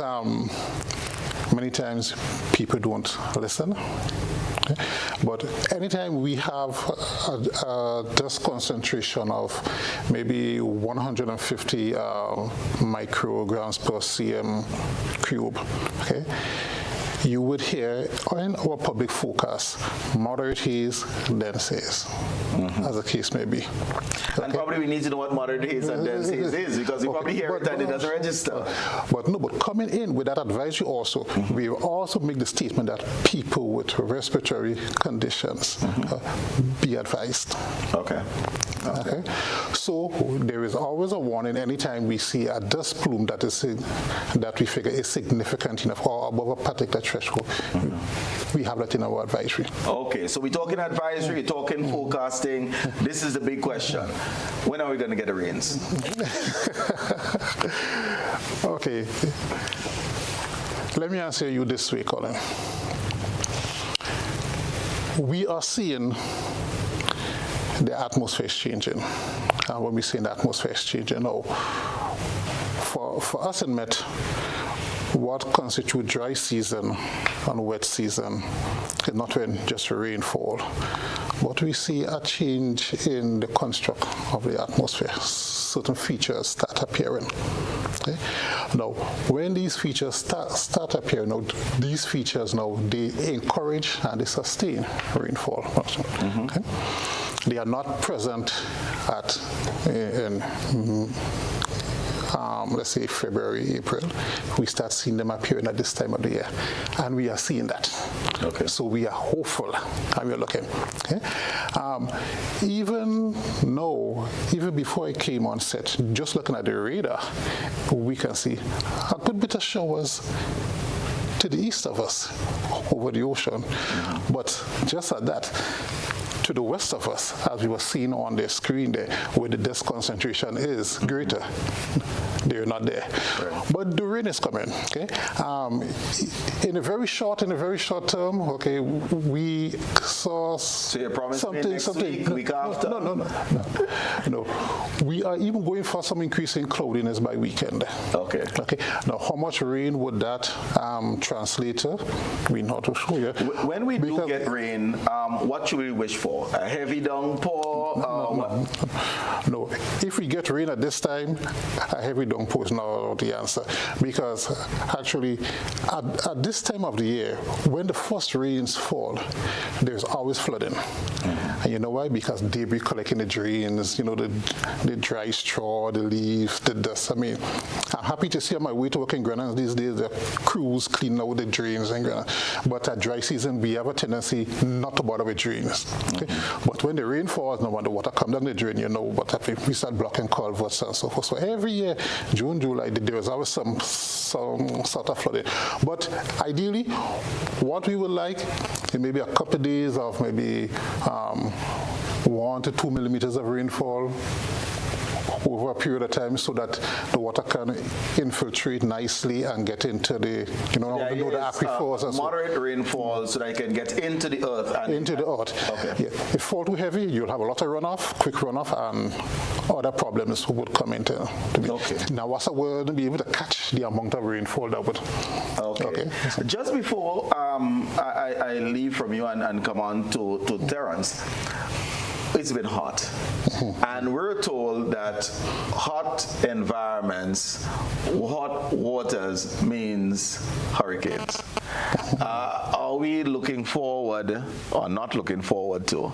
many times people don't listen. Okay? But anytime we have a dust concentration of maybe 150 micrograms per cm cube, okay, you would hear in our public forecast moderate haze, dense haze, as the case may be. Okay? And probably we need to know what moderate haze and dense haze is, because we probably hear it and it doesn't register. But coming in with that advisory also, we will also make the statement that people with respiratory conditions be advised. Okay. So there is always a warning anytime we see a dust plume that we figure is significant enough or above a particular threshold. We have that in our advisory. Okay, so we're talking advisory, we're talking forecasting. This is the big question. When are we going to get the rains? Okay. Let me answer you this way, Colin. We are seeing the atmosphere is changing. And when we say the atmosphere is changing, for us in Met, what constitutes dry season and wet season is not when just rainfall, but we see a change in the construct of the atmosphere. Certain features start appearing. Okay? Now, when these features start appearing, now these features now they encourage and they sustain rainfall. Okay? They are not present at let's say February, April. We start seeing them appearing at this time of the year, and we are seeing that. Okay. So we are hopeful, and we are looking. Okay? Even now, even before I came on set, just looking at the radar, we can see a good bit of showers to the east of us, over the ocean. But just at that, to the west of us, as we were seeing on the screen there, where the dust concentration is greater, they're not there. Right. But the rain is coming. Okay, in a very short term. Okay, we saw so you promised something. Me next week after? No. We are even going for some increase in cloudiness by weekend. Okay. Okay. Now, how much rain would that translate to? We're not too sure yet. When we do get rain, what should we wish for? A heavy downpour? No. If we get rain at this time, a heavy downpour is not the answer. Because actually, at this time of the year, when the first rains fall, there's always flooding. And you know why? Because debris collecting the drains, the dry straw, the leaves, the dust. I mean, I'm happy to see on my way to work in Grenada these days, the crews cleaning out the drains in Grenada. But at dry season, we have a tendency not to bother with drains. Okay? But when the rain falls, no, when the water comes down the drain, what happens? We start blocking culverts and so forth. So every year, June, July, there is always some sort of flooding. But ideally, what we would like is maybe a couple of days of maybe 1 to 2 millimeters of rainfall over a period of time, so that the water can infiltrate nicely and get into the aquifers. Moderate rainfall so that it can get into the earth. Okay. Yeah. If it falls too heavy, you'll have a lot of runoff, quick runoff, and other problems would come into be. Okay. Now, what's will be able to catch the amount of rainfall that would. Okay. Just before I leave from you and come on to Terrence. It's been hot, and we're told that hot environments, hot waters means hurricanes. Are we looking forward, or not looking forward to,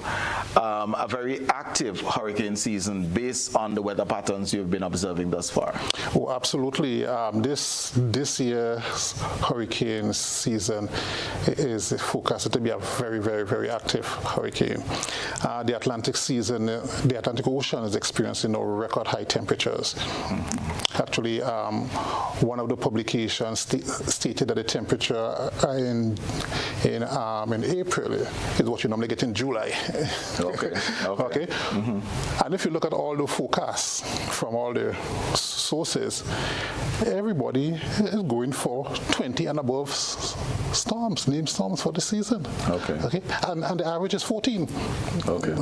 a very active hurricane season based on the weather patterns you've been observing thus far? Oh, absolutely. This year's hurricane season is forecasted to be a very, very, very active hurricane. The Atlantic Ocean is experiencing record high temperatures. Actually, one of the publications stated that the temperature in April is what you normally get in July. Okay. And if you look at all the forecasts from all the sources, everybody is going for 20 and above named storms for the season. Okay. And the average is 14. Okay.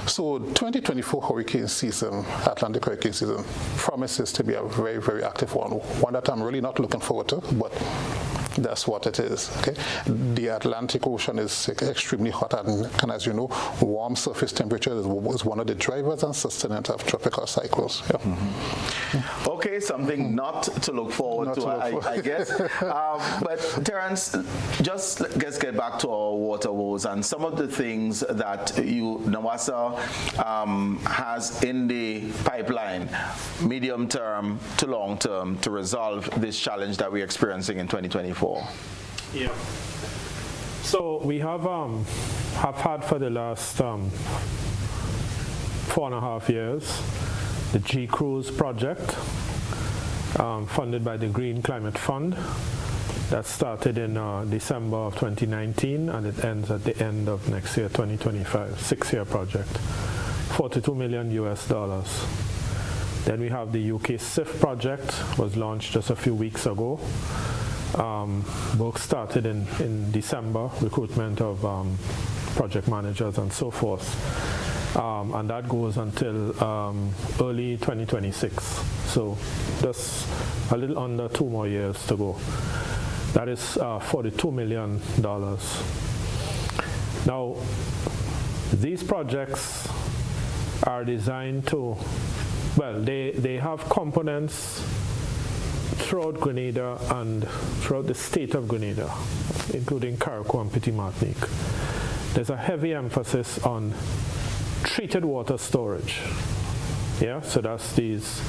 So 2024 hurricane season, Atlantic hurricane season, promises to be a very, very active one that I'm really not looking forward to, but that's what it is. Okay, the Atlantic Ocean is extremely hot, and as you know, warm surface temperature is one of the drivers and sustainers of tropical cycles. Yeah. Okay, something not to look forward to, I guess. But Terrence, let's get back to our water woes and some of the things that NWASA has in the pipeline, medium term to long term, to resolve this challenge that we're experiencing in 2024. Yeah. So we have had for the last 4.5 years the G-Cruise project, funded by the Green Climate Fund, that started in December of 2019 and it ends at the end of next year, 2025. 6-year project, $42 million. Then we have the UK SIF project, was launched just a few weeks ago. Work started in December, recruitment of project managers and so forth. And that goes until early 2026. So just a little under 2 more years to go. That is $42 million. Now, these projects are designed to, well, they have components throughout Grenada and throughout the state of Grenada, including Carriacou and Petit Martinique, there's a heavy emphasis on treated water storage. Yeah, so that's these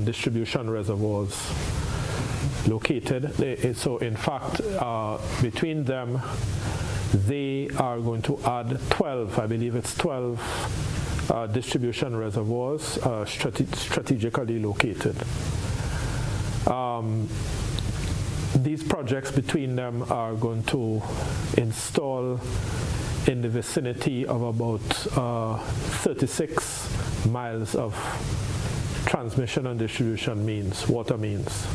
distribution reservoirs located. So in fact, between them, they are going to add 12, I believe it's 12 distribution reservoirs strategically located. These projects between them are going to install in the vicinity of about 36 miles of transmission and distribution water means.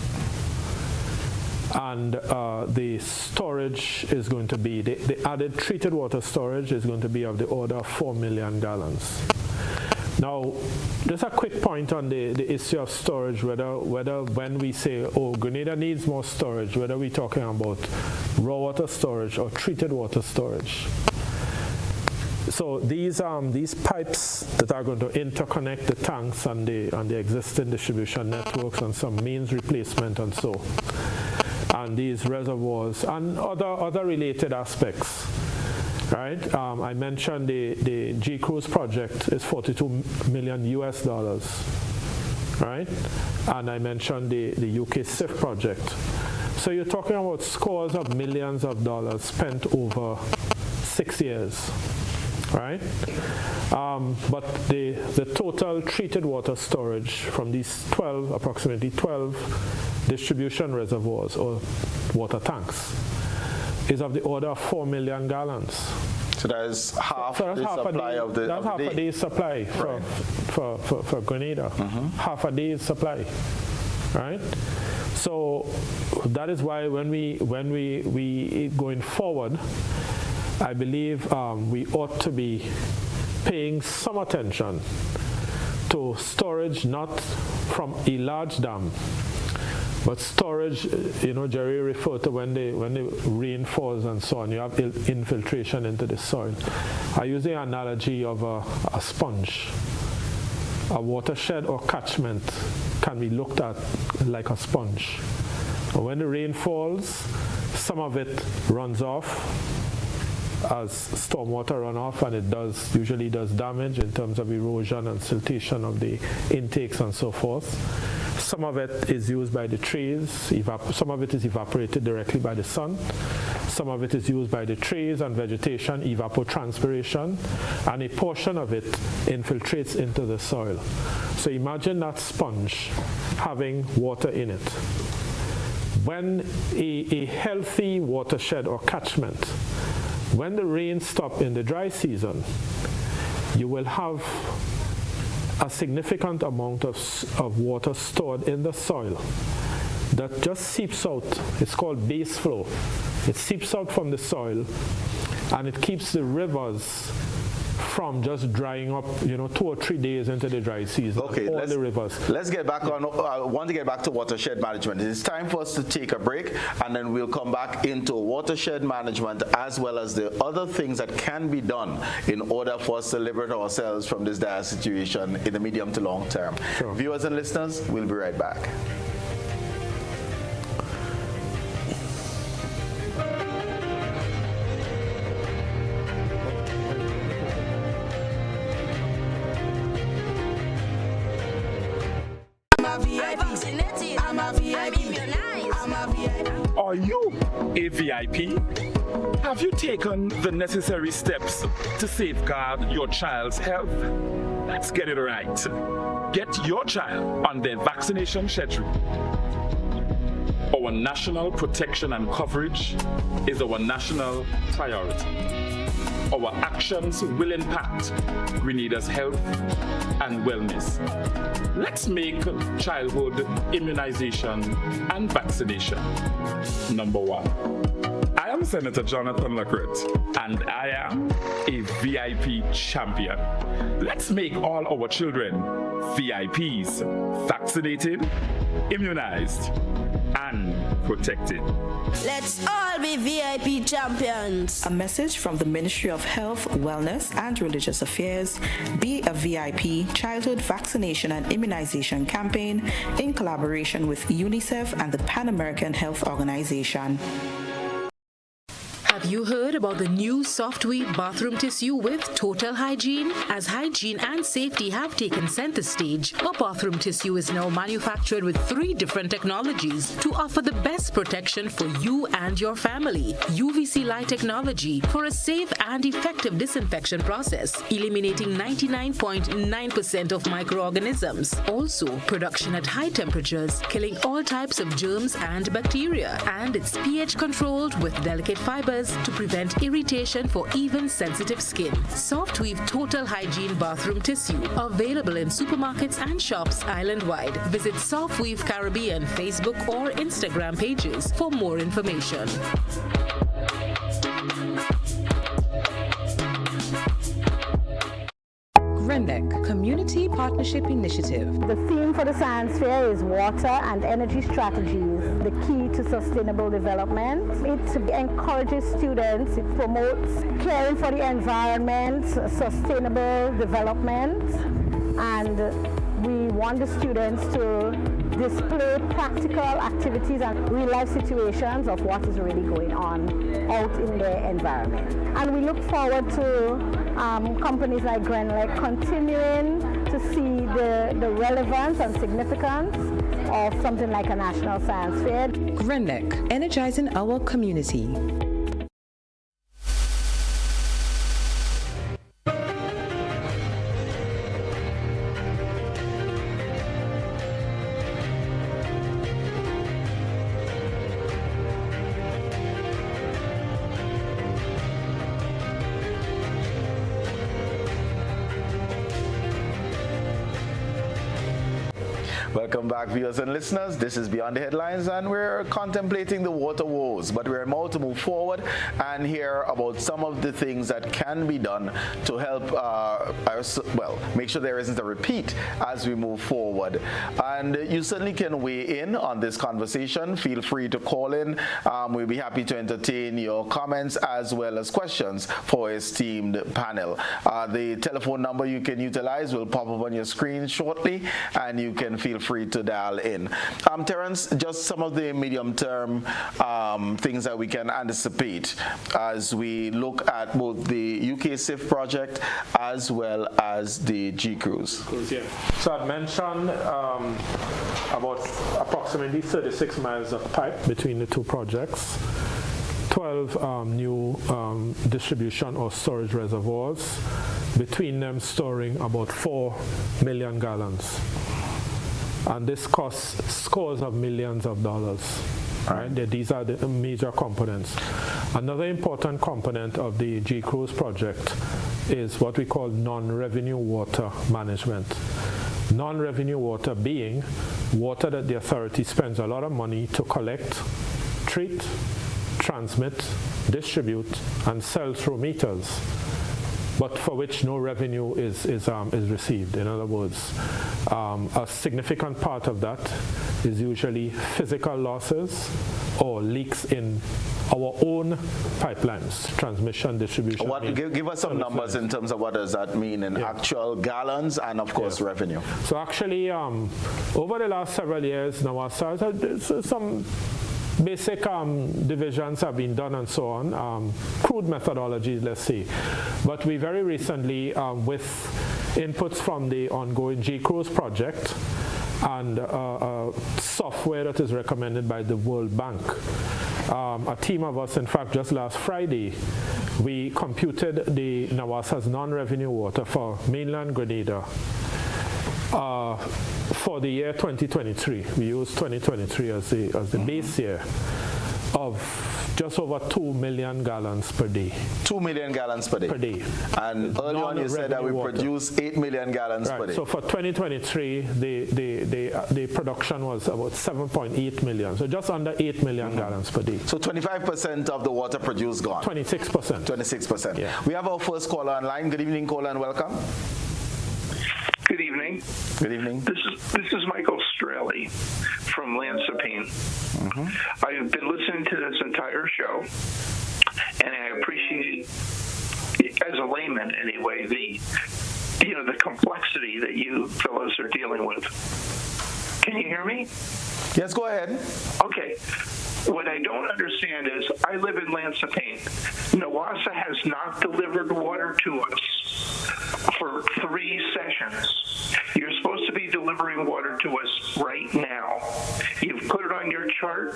And the storage is going to be, the added treated water storage is going to be of the order of 4 million gallons. Now, just a quick point on the issue of storage, whether when we say, oh, Grenada needs more storage, whether we're talking about raw water storage or treated water storage. So these pipes that are going to interconnect the tanks and the existing distribution networks and some mains replacement and so, and these reservoirs and other related aspects. Right? I mentioned the G-Cruise project is $42 million US, right? And I mentioned the UK SIF project. So you're talking about scores of millions of dollars spent over 6 years, right? But the total treated water storage from these approximately 12 distribution reservoirs or water tanks is of the order of 4 million gallons. So that is half the supply of the That's half a day's supply for Grenada. Half a day's supply, right? So that is why when we going forward, I believe we ought to be paying some attention to storage, not from a large dam, but storage, Jerry referred to when the rain falls and so on, you have infiltration into the soil. I use the analogy of a sponge. A watershed or catchment can be looked at like a sponge. And when the rain falls, some of it runs off as stormwater runoff, and it usually does damage in terms of erosion and siltation of the intakes and so forth. Some of it is used by the trees, some of it is evaporated directly by the sun, some of it is used by the trees and vegetation, evapotranspiration, and a portion of it infiltrates into the soil. So imagine that sponge having water in it. When a healthy watershed or catchment, when the rain stops in the dry season, you will have a significant amount of water stored in the soil that just seeps out. It's called base flow. It seeps out from the soil, and it keeps the rivers from just drying up, 2 or 3 days into the dry season. Okay, the rivers. Let's get back on. I want to get back to watershed management. It's time for us to take a break, and then we'll come back into watershed management as well as the other things that can be done in order for us to liberate ourselves from this dire situation in the medium to long term. Sure. Viewers and listeners, we'll be right back. Are you a VIP? Have you taken the necessary steps to safeguard your child's health? Let's get it right. Get your child on their vaccination schedule. Our national protection and coverage is our national priority. Our actions will impact Grenada's health and wellness. Let's make childhood immunization and vaccination number 1. I am Senator Jonathan Lacrette, and I am a VIP champion. Let's make all our children VIPs, vaccinated, immunized, and protected. Let's all be VIP champions. A message from the Ministry of Health, Wellness and Religious Affairs, Be a VIP Childhood Vaccination and Immunization Campaign in collaboration with UNICEF and the Pan American Health Organization. Have you heard about the new Softweave bathroom tissue with total hygiene? As hygiene and safety have taken center stage, our bathroom tissue is now manufactured with 3 different technologies to offer the best protection for you and your family. UVC light technology for a safe and effective disinfection process, eliminating 99.9% of microorganisms. Also, production at high temperatures, killing all types of germs and bacteria. And it's pH controlled with delicate fibers to prevent irritation for even sensitive skin. Softweave Total Hygiene Bathroom Tissue, available in supermarkets and shops island-wide. Visit Softweave Caribbean Facebook or Instagram pages for more information. GRENDEC Community Partnership Initiative. The theme for the science fair is water and energy strategies, the key to sustainable development. It encourages students, it promotes caring for the environment, sustainable development, and we want the students to display practical activities and real-life situations of what is really going on out in their environment. And we look forward to companies like GRENDEC continuing to see the relevance and significance of something like a national science fair. GRENDEC, energizing our community. Welcome back, viewers and listeners. This is Beyond the Headlines, and we're contemplating the water woes, but we're about to move forward and hear about some of the things that can be done to help, make sure there isn't a repeat as we move forward. And you certainly can weigh in on this conversation. Feel free to call in. We'll be happy to entertain your comments as well as questions for our esteemed panel. The telephone number you can utilize will pop up on your screen shortly, and you can feel free to dial in. Terence, just some of the medium-term things that we can anticipate as we look at both the UK SIF project as well as the G-Cruise. Yeah. So I'd mentioned about approximately 36 miles of pipe between the two projects, 12 new distribution or storage reservoirs, between them storing about 4 million gallons. And this costs scores of millions of dollars. Right? These are the major components. Another important component of the G-Cruise project is what we call non-revenue water management. Non-revenue water being water that the authority spends a lot of money to collect, treat, transmit, distribute, and sell through meters, but for which no revenue is received. In other words, a significant part of that is usually physical losses or leaks in our own pipelines, transmission, distribution. Give us some numbers in terms of what does that mean in actual gallons and, of course, revenue. So actually, over the last several years, now some basic divisions have been done and so on, crude methodologies, let's say. But we very recently, with inputs from the ongoing G-Cruise project and software that is recommended by the World Bank, a team of us, in fact, just last Friday, we computed the NAWASA's non-revenue water for mainland Grenada for the year 2023. We use 2023 as the base year of just over 2 million gallons per day. 2 million gallons per day? Per day. And earlier on you said that we produce 8 million gallons per day. So for 2023, the production was about 7.8 million. So just under 8 million gallons per day. So 25% of the water produced gone? 26%. 26%. Yeah. We have our first caller online. Good evening, caller, and welcome. Good evening. evening. Good evening. This is Michael Straley from Lansopane. I've been listening to this entire show, and I appreciate, as a layman anyway, the complexity that you fellows are dealing with. Can you hear me? Yes, go ahead. Okay. What I don't understand is I live in Lansopane. NWASA has not delivered water to us for 3 sessions. You're supposed to be delivering water to us right now. You've put it on your chart,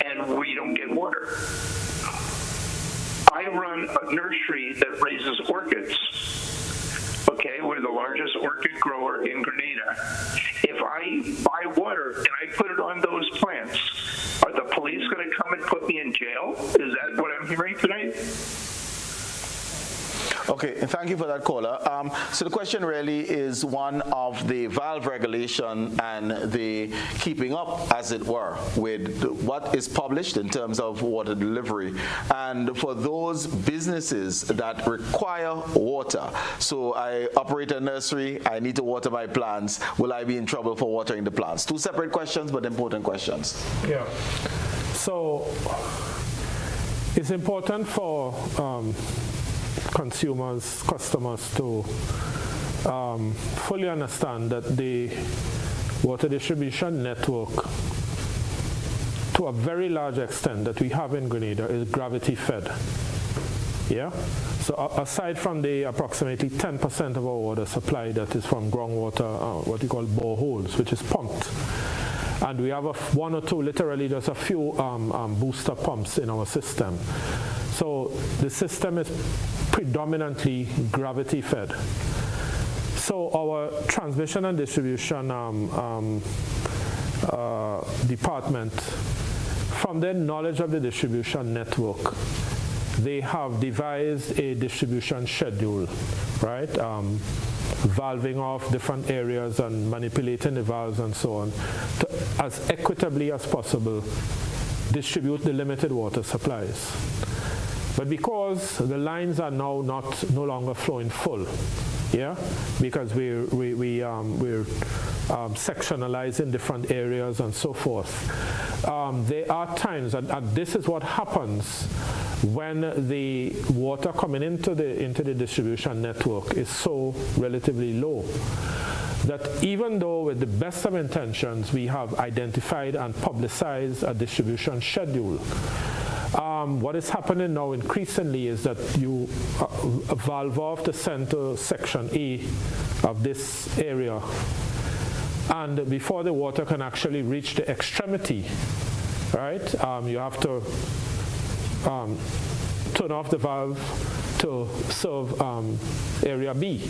and we don't get water. I run a nursery that raises orchids. Okay, we're the largest orchid grower in Grenada. If I buy water and I put it on those plants, are the police going to come and put me in jail? Is that what I'm hearing tonight? Okay, thank you for that, caller. So the question really is one of the valve regulation and the keeping up, as it were, with what is published in terms of water delivery. And for those businesses that require water, so I operate a nursery, I need to water my plants, will I be in trouble for watering the plants? 2 separate questions, but important questions. Yeah. So it's important for customers to fully understand that the water distribution network, to a very large extent that we have in Grenada, is gravity fed. Yeah? So aside from the approximately 10% of our water supply that is from groundwater, what you call boreholes, which is pumped, and we have 1 or 2, literally just a few booster pumps in our system. So the system is predominantly gravity fed. So our transmission and distribution department, from their knowledge of the distribution network, they have devised a distribution schedule, right? Valving off different areas and manipulating the valves and so on, to, as equitably as possible, distribute the limited water supplies. But because the lines are now no longer flowing full, yeah, because we're sectionalizing different areas and so forth, there are times, and this is what happens when the water coming into the distribution network is so relatively low, that even though with the best of intentions we have identified and publicized a distribution schedule, what is happening now increasingly is that you valve off the center section A of this area, and before the water can actually reach the extremity, right, you have to turn off the valve to serve area B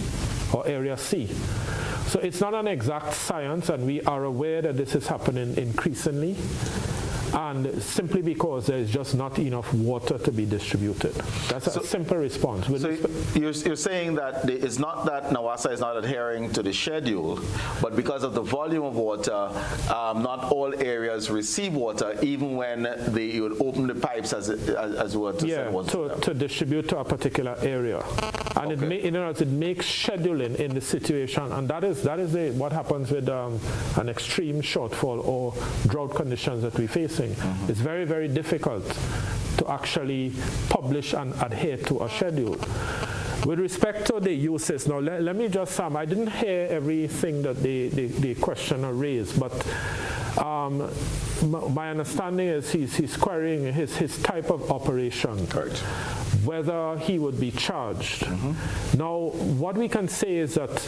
or area C. So it's not an exact science, and we are aware that this is happening increasingly, and simply because there is just not enough water to be distributed. That's a simple response. So you're saying that it's not that NWASA is not adhering to the schedule, but because of the volume of water, not all areas receive water, even when you would open the pipes as well to send water to distribute to a particular area. And it makes scheduling in the situation, and that is what happens with an extreme shortfall or drought conditions that we face. It's very, very difficult to actually publish and adhere to a schedule. With respect to the uses, now let me just I didn't hear everything that the questioner raised, but my understanding is he's querying his type of operation, whether he would be charged. Now, what we can say is that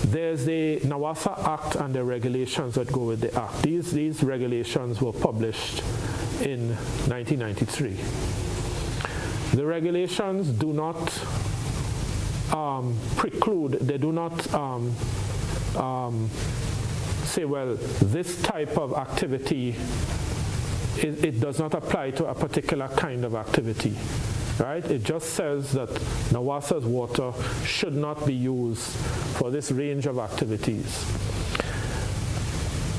there's the NWASA Act and the regulations that go with the Act. These regulations were published in 1993. The regulations do not preclude, they do not say, well, this type of activity, it does not apply to a particular kind of activity. Right? It just says that NWASA's water should not be used for this range of activities.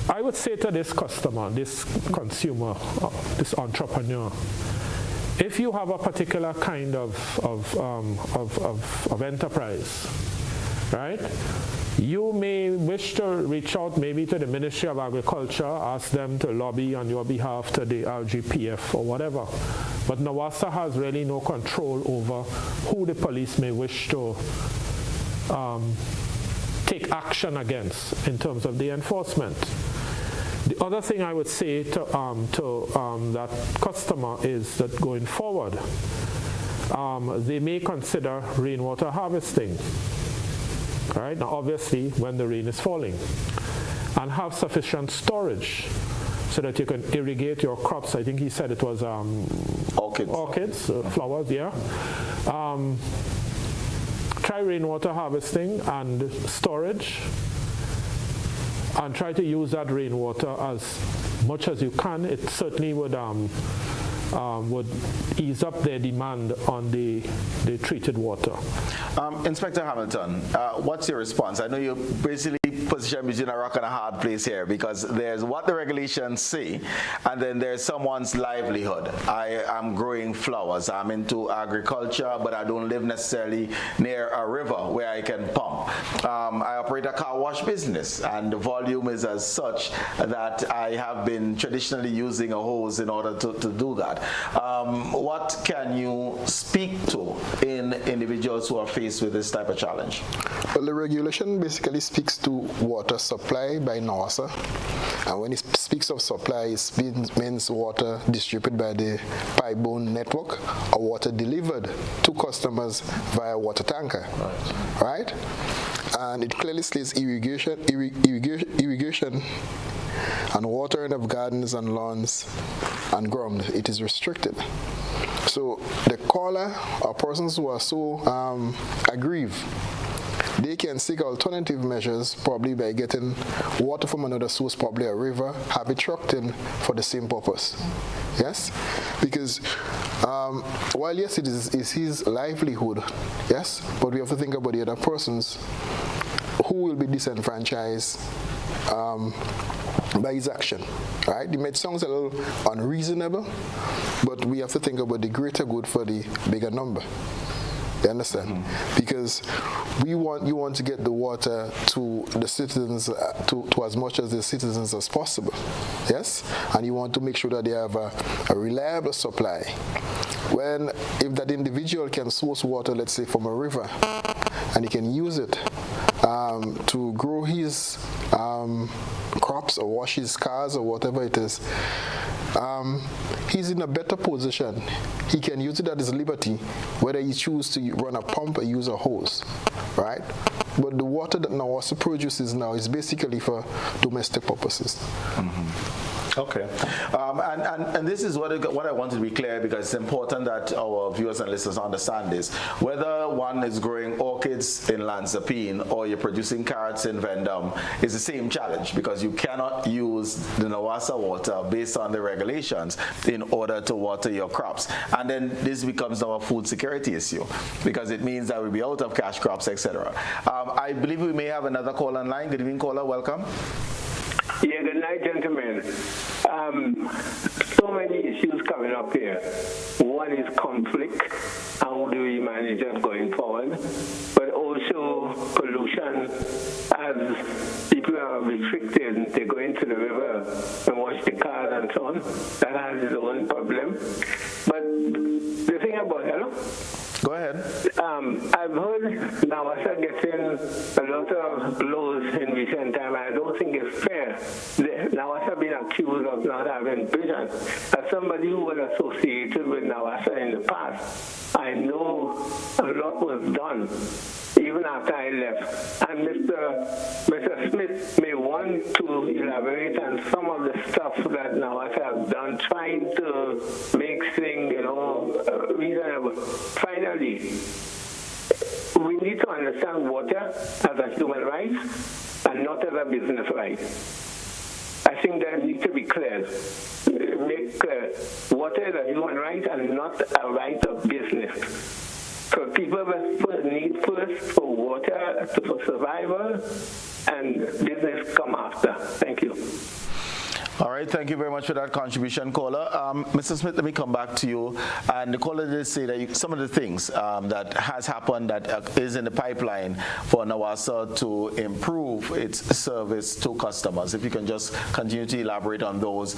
I would say to this customer, this consumer, this entrepreneur, if you have a particular kind of enterprise, right? You may wish to reach out maybe to the Ministry of Agriculture, ask them to lobby on your behalf to the RGPF or whatever. But NAWASA has really no control over who the police may wish to take action against in terms of the enforcement. The other thing I would say to that customer is that going forward, they may consider rainwater harvesting. All right, now obviously when the rain is falling, and have sufficient storage so that you can irrigate your crops. I think he said it was orchids, flowers, yeah. Try rainwater harvesting and storage, and try to use that rainwater as much as you can. It certainly would ease up their demand on the treated water. Inspector Hamilton, what's your response? I know you're basically positioned between a rock and a hard place here, because there's what the regulations say, and then there's someone's livelihood. I am growing flowers, I'm into agriculture, but I don't live necessarily near a river where I can pump. I operate a car wash business, and the volume is as such that I have been traditionally using a hose in order to do that. What can you speak to in individuals who are faced with this type of challenge? Well, the regulation basically speaks to water supply by NAWASA, and when it speaks of supply, it means water distributed by the pipe-borne network or water delivered to customers via water tanker, right? And it clearly states irrigation and watering of gardens and lawns and ground. It is restricted. So the caller or persons who are so aggrieved, they can seek alternative measures, probably by getting water from another source, probably a river, have it trucked in for the same purpose. Yes? Because while yes, it is his livelihood, yes, but we have to think about the other persons who will be disenfranchised by his action, right? It may sound a little unreasonable, but we have to think about the greater good for the bigger number. You understand? Because you want to get the water to the citizens, to as much as the citizens as possible, yes? And you want to make sure that they have a reliable supply. If that individual can source water, let's say from a river, and he can use it to grow his crops or wash his cars or whatever it is, he's in a better position. He can use it at his liberty, whether he chooses to run a pump or use a hose, right? But the water that NAWASA produces now is basically for domestic purposes. Okay, and this is what I want to be clear, because it's important that our viewers and listeners understand this. Whether one is growing orchids in Lansapine or you're producing carrots in Vendome, is the same challenge, because you cannot use the NAWASA water based on the regulations in order to water your crops. And then this becomes now a food security issue, because it means that we'll be out of cash crops, etc. I believe we may have another call online. Good evening, caller. Welcome. Yeah, good night, gentlemen. So many issues coming up here. One is conflict. How do we manage that going forward? But also pollution, as people are restricted. They go into the river and wash the cars and so on. That has its own problem. But the thing about, hello? Go ahead. I've heard NAWASA getting a lot of blows in recent time. I don't think it's fair. NAWASA being accused of not having vision. As somebody who was associated with NAWASA in the past, I know a lot was done even after I left. And Mr. Smith may want to elaborate on some of the stuff that NAWASA have done, trying to make things, reasonable. Finally, we need to understand water as a human right and not as a business right. I think that needs to be clear. Make clear, water is a human right and not a right of business. So people need first for water, for survival, and business come after. Thank you. All right, thank you very much for that contribution, caller. Mr. Smith, let me come back to you. And the caller did say that some of the things that has happened that is in the pipeline for NAWASA to improve its service to customers. If you can just continue to elaborate on those.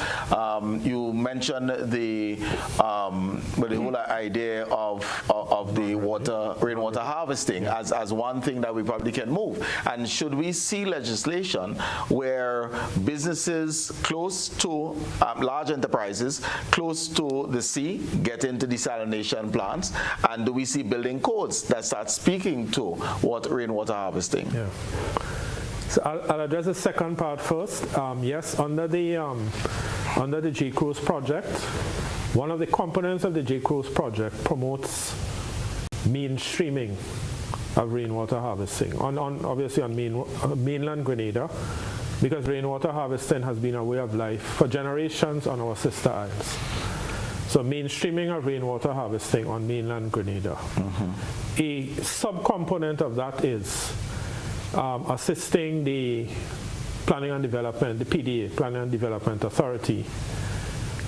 You mentioned the whole idea of the rainwater harvesting as one thing that we probably can move. And should we see legislation where businesses close to large enterprises close to the sea get into desalination plants, and do we see building codes that start speaking to what rainwater harvesting? Yeah. So I'll address the second part first. Yes, under the J-Cruise project, one of the components of the J-Cruise project promotes mainstreaming of rainwater harvesting obviously on mainland Grenada, because rainwater harvesting has been a way of life for generations on our sister isles. So mainstreaming of rainwater harvesting on mainland Grenada. A subcomponent of that is assisting the Planning and Development, the PDA, Planning and Development Authority,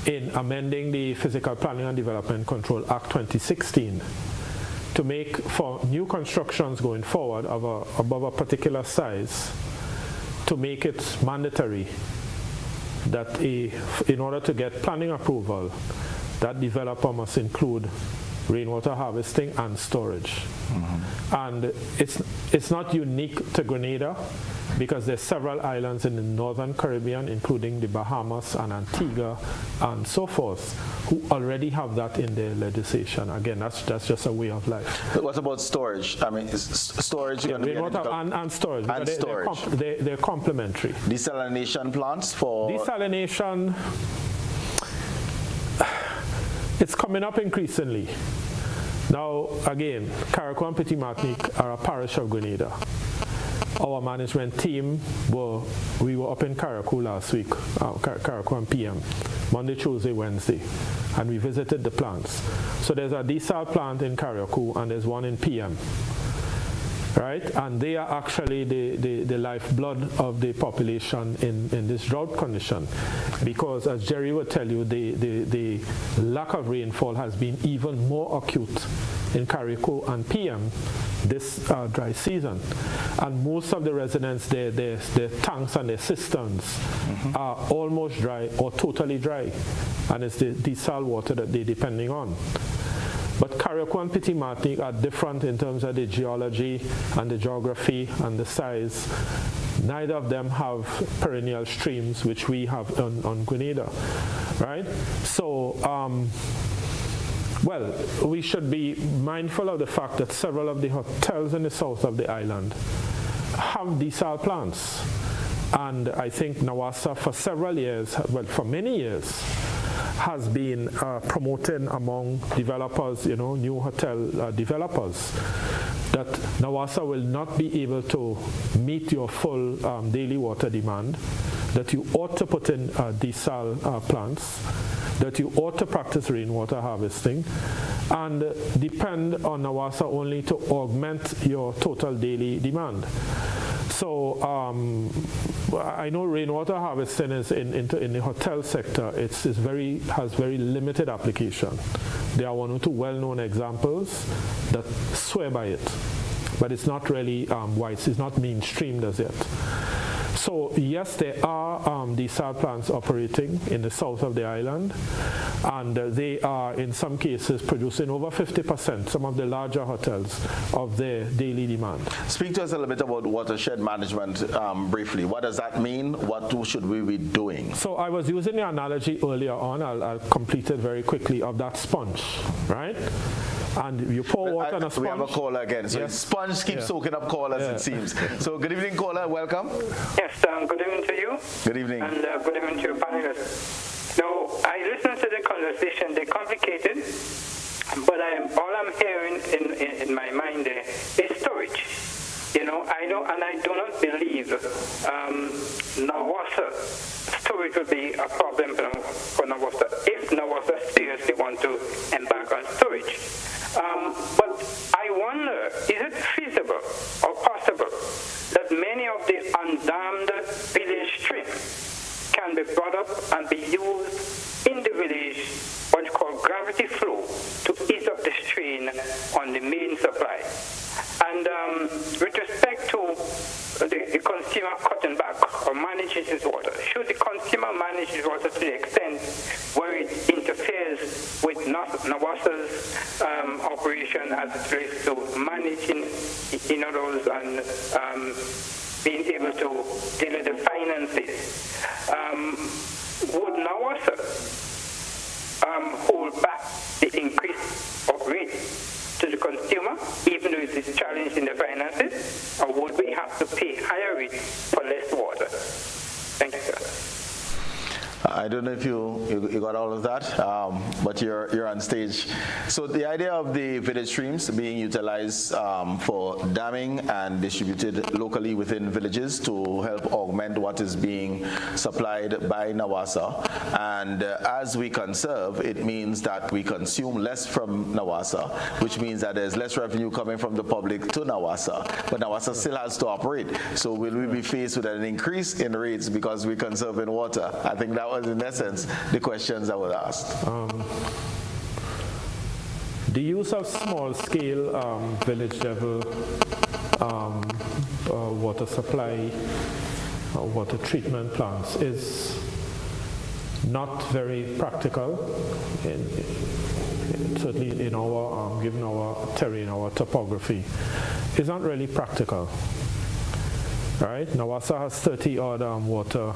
in amending the Physical Planning and Development Control Act 2016 to make, for new constructions going forward above a particular size, to make it mandatory that in order to get planning approval, that developer must include rainwater harvesting and storage. And it's not unique to Grenada, because there's several islands in the northern Caribbean, including the Bahamas and Antigua and so forth, who already have that in their legislation. Again, that's just a way of life. But what about storage? I mean, is storage going to be rainwater and storage? And storage. They're complementary. Desalination plants for... Desalination, it's coming up increasingly. Now, again, Carriacou and Petit Martinique are a parish of Grenada. Our management team, we were up in Carriacou last week, Carriacou and PM, Monday, Tuesday, Wednesday, and we visited the plants. So there's a desal plant in Carriacou and there's one in PM, right? And they are actually the lifeblood of the population in this drought condition, because as Jerry would tell you, the lack of rainfall has been even more acute in Carriacou and PM this dry season. And most of the residents, their tanks and their cisterns are almost dry or totally dry. And it's the desal water that they're depending on. But Carriacou and Petit Martinique are different in terms of the geology and the geography and the size. Neither of them have perennial streams, which we have on Grenada, right? So, well, we should be mindful of the fact that several of the hotels in the south of the island have desal plants. And I think NAWASA for several years, well, for many years, has been promoting among developers, new hotel developers, that NAWASA will not be able to meet your full daily water demand, that you ought to put in desal plants, that you ought to practice rainwater harvesting, and depend on NAWASA only to augment your total daily demand. So I know rainwater harvesting is in the hotel sector. Has very limited application. There are one or two well-known examples that swear by it, but it's not really wide. It's not mainstreamed as yet. So yes, there are desal plants operating in the south of the island, and they are in some cases producing over 50%, some of the larger hotels, of their daily demand. Speak to us a little bit about watershed management briefly. What does that mean? What should we be doing? So I was using the analogy earlier on, I'll complete it very quickly, of that sponge, right? And you pour water on a sponge. We have a caller again. So yes. Sponge keeps soaking up callers, it seems. So good evening, caller. Welcome. Yes, good evening to you. Good evening. And good evening to your panelists. Now, I listened to the conversation. They're complicated, but all I'm hearing in my mind there is storage. I do not believe NAWASA storage would be a problem for NAWASA if NAWASA seriously want to embark on storage. But I wonder, is it feasible or possible that many of the undammed village streams can can be brought up and be used in the village, what's called gravity flow, to ease up the strain on the main supply. And with respect to the consumer cutting back or managing his water, should the consumer manage his water to the extent where it interferes with NAWASA's operation as it relates to managing, in other words, and being able to deal with the finances? Would NAWASA hold back the increase of rate to the consumer, even though it is challenged in the finances, or would we have to pay higher rates for less water? Thank you, sir. I don't know if you got all of that, but you're on stage. So the idea of the village streams being utilized for damming and distributed locally within villages to help augment what is being supplied by NAWASA. And as we conserve, it means that we consume less from NAWASA, which means that there's less revenue coming from the public to NAWASA. But NAWASA still has to operate. So will we be faced with an increase in rates because we conserve in water? I think that was in essence the questions that were asked. The use of small-scale village level water supply, water treatment plants is not very practical, certainly in our, given our terrain, our topography. It's not really practical. Right? NAWASA has 30 odd water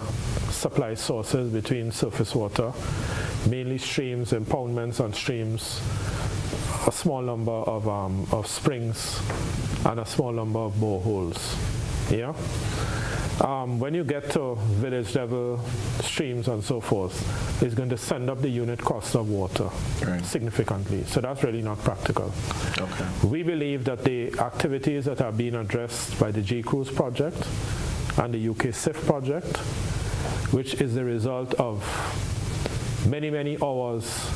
supply sources between surface water, mainly streams, impoundments on streams, a small number of springs, and a small number of boreholes. Yeah? When you get to village level streams and so forth, it's going to send up the unit cost of water significantly. So that's really not practical. Okay. We believe that the activities that are being addressed by the G-Cruise project and the UK SIF project, which is the result of many, many hours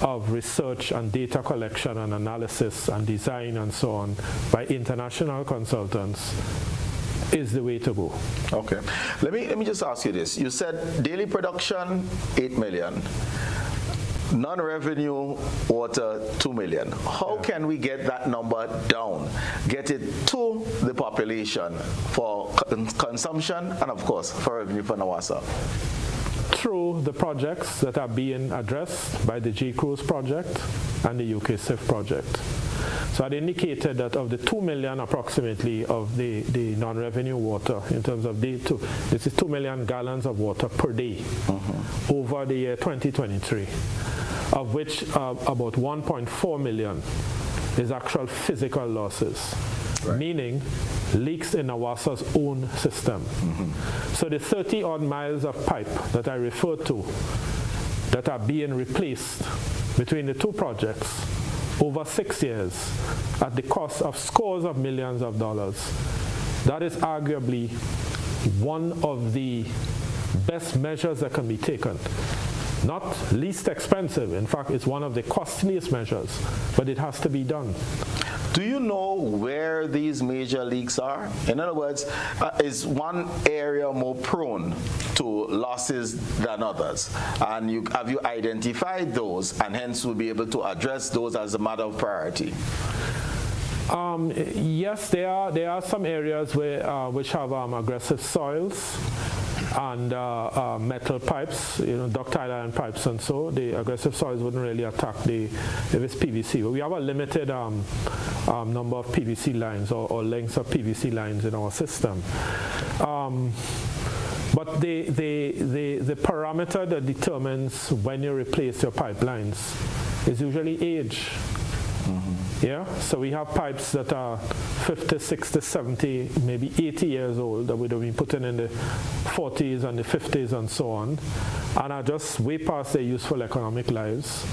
of research and data collection and analysis and design and so on by international consultants, is the way to go. Okay. Let me just ask you this. You said daily production 8 million, non-revenue water 2 million. How can we get that number down, get it to the population for consumption and of course for revenue for NAWASA? Through the projects that are being addressed by the G-Cruise project and the UK SIF project. So I indicated that of the 2 million approximately of the non-revenue water, in terms of this is 2 million gallons of water per day over the year 2023, of which about 1.4 million is actual physical losses, meaning leaks in NAWASA's own system. So the 30 odd miles of pipe that I referred to that are being replaced between the two projects over 6 years at the cost of scores of millions of dollars, that is arguably one of the best measures that can be taken. Not least expensive, in fact, it's one of the costliest measures, but it has to be done. Do you know where these major leaks are? In other words, is one area more prone to losses than others? And have you identified those and hence will be able to address those as a matter of priority? Yes, there are some areas where which have aggressive soils and metal pipes, ductile iron pipes, and so the aggressive soils wouldn't really attack if it's PVC. But we have a limited number of PVC lines or lengths of PVC lines in our system. But the parameter that determines when you replace your pipelines is usually age. Yeah, so we have pipes that are 50, 60, 70, maybe 80 years old that would have been put in the 40s and the 50s and so on, and are just way past their useful economic lives.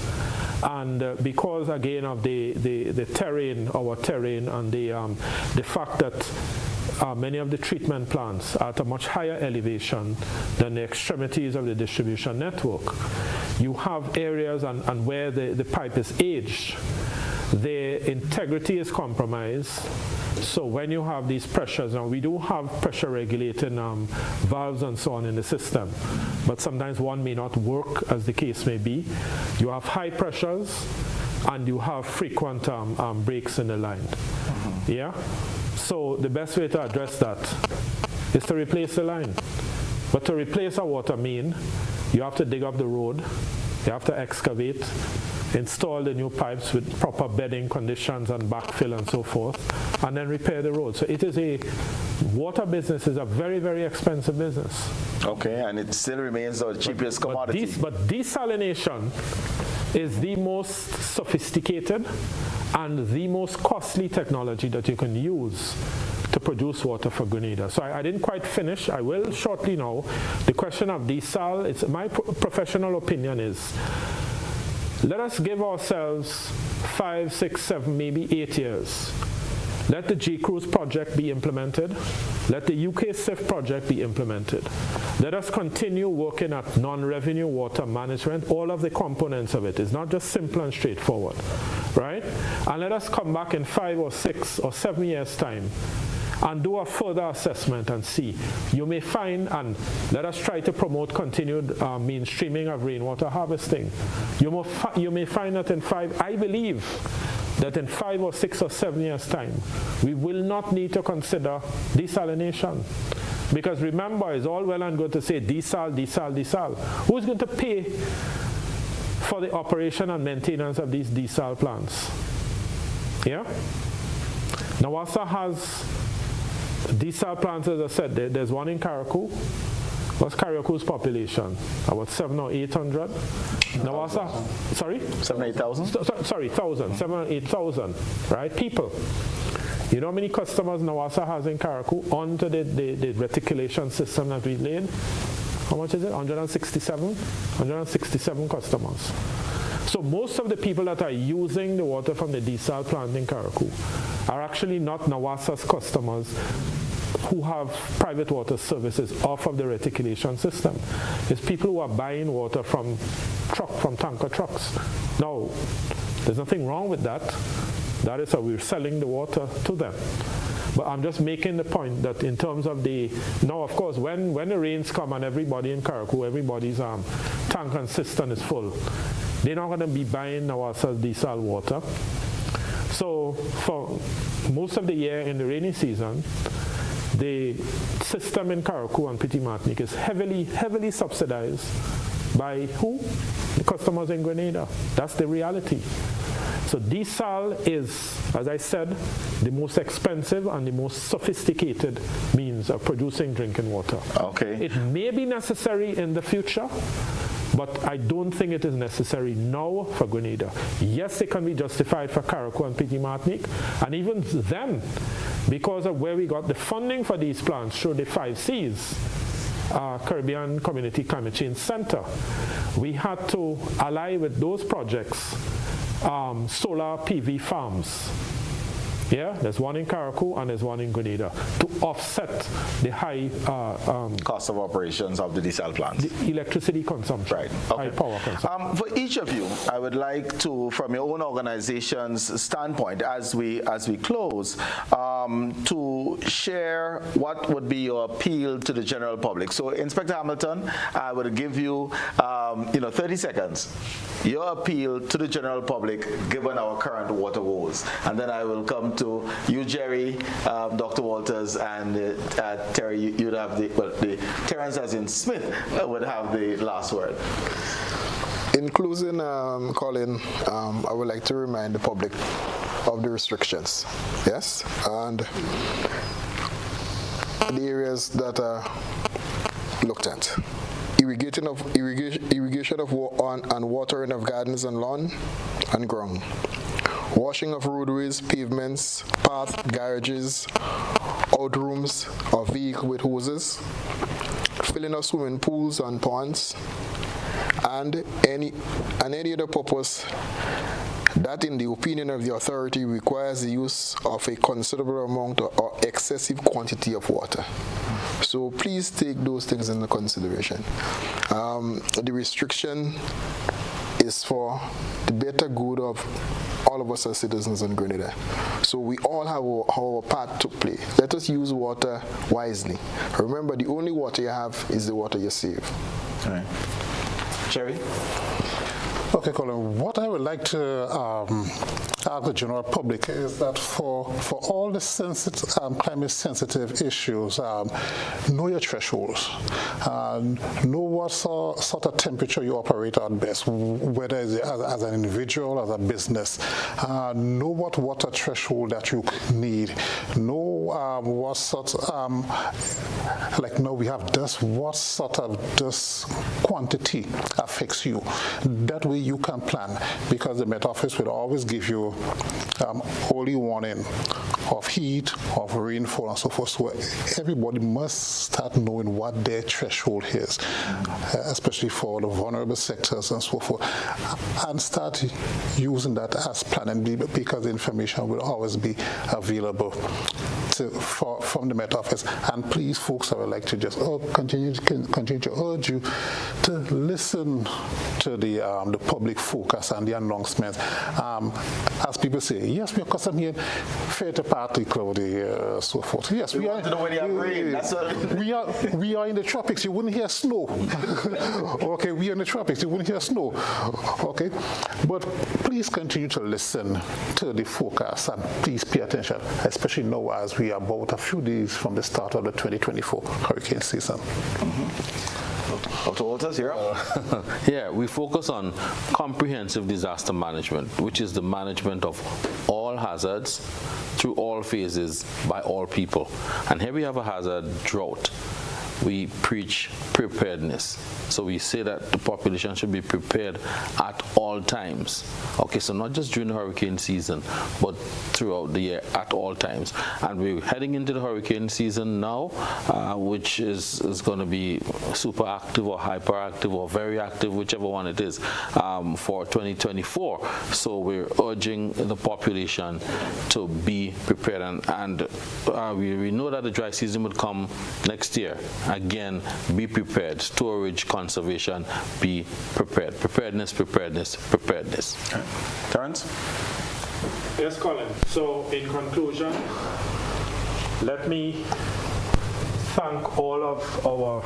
And because, again, of the terrain, our terrain, and the fact that many of the treatment plants are at a much higher elevation than the extremities of the distribution network, you have areas and where the pipe is aged, the integrity is compromised. So when you have these pressures, now we do have pressure regulating valves and so on in the system, but sometimes one may not work as the case may be. You have high pressures and you have frequent breaks in the line. Yeah? So the best way to address that is to replace the line. But to replace a water main, you have to dig up the road, you have to excavate, install the new pipes with proper bedding conditions and backfill and so forth, and then repair the road. So it is water business is a very, very expensive business. Okay, and it still remains the cheapest commodity. But desalination is the most sophisticated and the most costly technology that you can use to produce water for Grenada. So I didn't quite finish. I will shortly now. The question of desal, it's my professional opinion is, let us give ourselves 5, 6, 7, maybe 8 years. Let the G-Cruise project be implemented. Let the UK SIF project be implemented. Let us continue working at non-revenue water management, all of the components of it. It's not just simple and straightforward, right? And let us come back in 5 or 6 or 7 years' time and do a further assessment and see. You may find, and let us try to promote continued mainstreaming of rainwater harvesting. You may find that I believe that in 5 or 6 or 7 years' time, we will not need to consider desalination. Because remember, it's all well and good to say desal, desal, desal. Who's going to pay for the operation and maintenance of these desal plants? Yeah? NAWASA has desal plants, as I said, there's one in Karakou. What's Karaku's population? About 700 or 800. NAWASA, sorry? 7,000 or 8,000? Sorry, 1,000, 7,000 or 8,000, right? People. You know how many customers NAWASA has in Karakou onto the reticulation system that we laid? How much is it? 167? 167 customers. So most of the people that are using the water from the desal plant in Karakou are actually not NAWASA's customers who have private water services off of the reticulation system. It's people who are buying water from tanker trucks. Now, there's nothing wrong with that. That is how we're selling the water to them. But I'm just making the point that in terms of now of course, when the rains come and everybody in Karakou, everybody's tank and cistern is full, they're not going to be buying NAWASA's desal water. So for most of the year in the rainy season, the system in Karakou and Petit Martinique is heavily, heavily subsidized by who? The customers in Grenada. That's the reality. So desal is, as I said, the most expensive and the most sophisticated means of producing drinking water. Okay. It may be necessary in the future, but I don't think it is necessary now for Grenada. Yes, it can be justified for Karakou and Petit Martinique, and even then, because of where we got the funding for these plants through the 5 Cs, Caribbean Community Climate Change Center, we had to ally with those projects solar PV farms. Yeah, there's one in Karakou and there's one in Grenada to offset the high cost of operations of the desal plants. The electricity consumption, right? Okay. High power consumption. For each of you, I would like to, from your own organization's standpoint, as we close, to share what would be your appeal to the general public. So, Inspector Hamilton, I would give you, 30 seconds. Your appeal to the general public, given our current water woes, and then I will come to you, Jerry, Dr. Walters, and Terry. You'd have the Terrence, as in Smith, would have the last word. In closing, Colin, I would like to remind the public of the restrictions, yes, and the areas that are looked at. Irrigation of and watering of gardens and lawn and ground. Washing of roadways, pavements, paths, garages, outrooms of vehicles with hoses, filling of swimming pools and ponds, and any other purpose that, in the opinion of the authority, requires the use of a considerable amount or excessive quantity of water. So please take those things into consideration. The restriction is for the better good of all of us are citizens in Grenada. So we all have our part to play. Let us use water wisely. Remember, the only water you have is the water you save. All right. Jerry? Okay, Colin, what I would like to ask the general public is that for all the climate-sensitive issues, know your thresholds. Know what sort of temperature you operate at best, whether it's as an individual, as a business. Know what water threshold that you need. Know what sort like now we have dust, what sort of dust quantity affects you. That way you can plan, because the Met Office will always give you early warning of heat, of rainfall, and so forth. So everybody must start knowing what their threshold is, especially for the vulnerable sectors and so forth, and start using that as planning, because the information will always be available from the Met Office. And please, folks, I would like to just continue to urge you to listen to the public focus and the announcements. As people say, yes, we are custom here, fair to party, cloudy, so forth. Yes, we are in the tropics. You wouldn't hear snow. Okay, we are in the tropics. You wouldn't hear snow. Okay, but please continue to listen to the forecast and please pay attention, especially now as we are about a few days from the start of the 2024 hurricane season. Dr. Walters, you're up. Yeah, we focus on comprehensive disaster management, which is the management of all hazards through all phases by all people. And here we have a hazard, drought. We preach preparedness. So we say that the population should be prepared at all times. Okay, so not just during the hurricane season, but throughout the year at all times. And we're heading into the hurricane season now, which is going to be super active or hyperactive or very active, whichever one it is, for 2024. So we're urging the population to be prepared. And we know that the dry season would come next year. Again, be prepared. Storage, conservation, be prepared. Preparedness, preparedness, preparedness. Terrence? Yes, Colin. So, in conclusion, let me thank all of our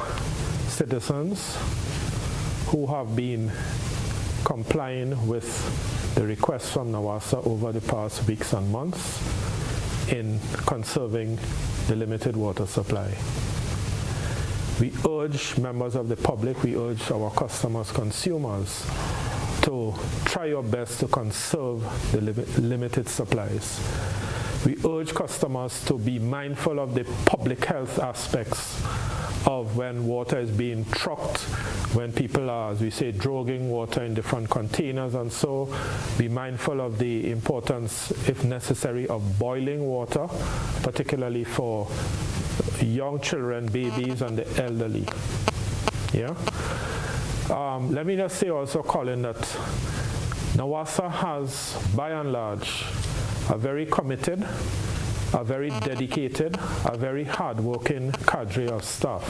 citizens who have been complying with the requests from NAWASA over the past weeks and months in conserving the limited water supply. We urge members of the public, we urge our customers, consumers, to try your best to conserve the limited supplies. We urge customers to be mindful of the public health aspects of when water is being trucked, when people are, as we say, droguing water in different containers, and so be mindful of the importance, if necessary, of boiling water, particularly for young children, babies, and the elderly. Yeah. Let me just say also, Colin, that NAWASA has, by and large, a very committed, a very dedicated, a very hard-working cadre of staff.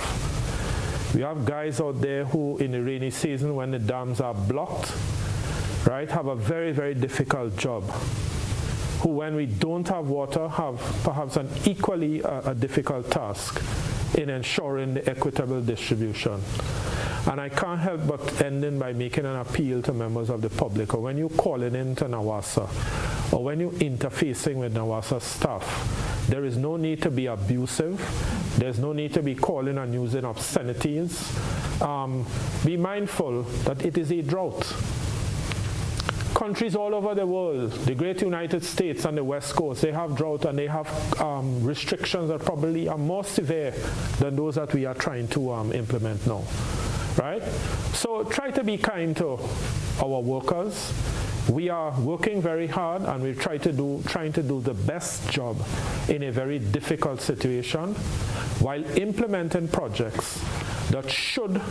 We have guys out there who, in the rainy season, when the dams are blocked, right, have a very, very difficult job. Who, when we don't have water, have perhaps an equally a difficult task in ensuring the equitable distribution. And I can't help but ending by making an appeal to members of the public, or when you're calling into NAWASA, or when you're interfacing with NAWASA staff, there is no need to be abusive. There's no need to be calling and using obscenities. Be mindful that it is a drought. Countries all over the world, the great United States and the West Coast, they have drought and they have restrictions that probably are more severe than those that we are trying to implement now, right? So try to be kind to our workers. We are working very hard and we're trying to do the best job in a very difficult situation while implementing projects that should,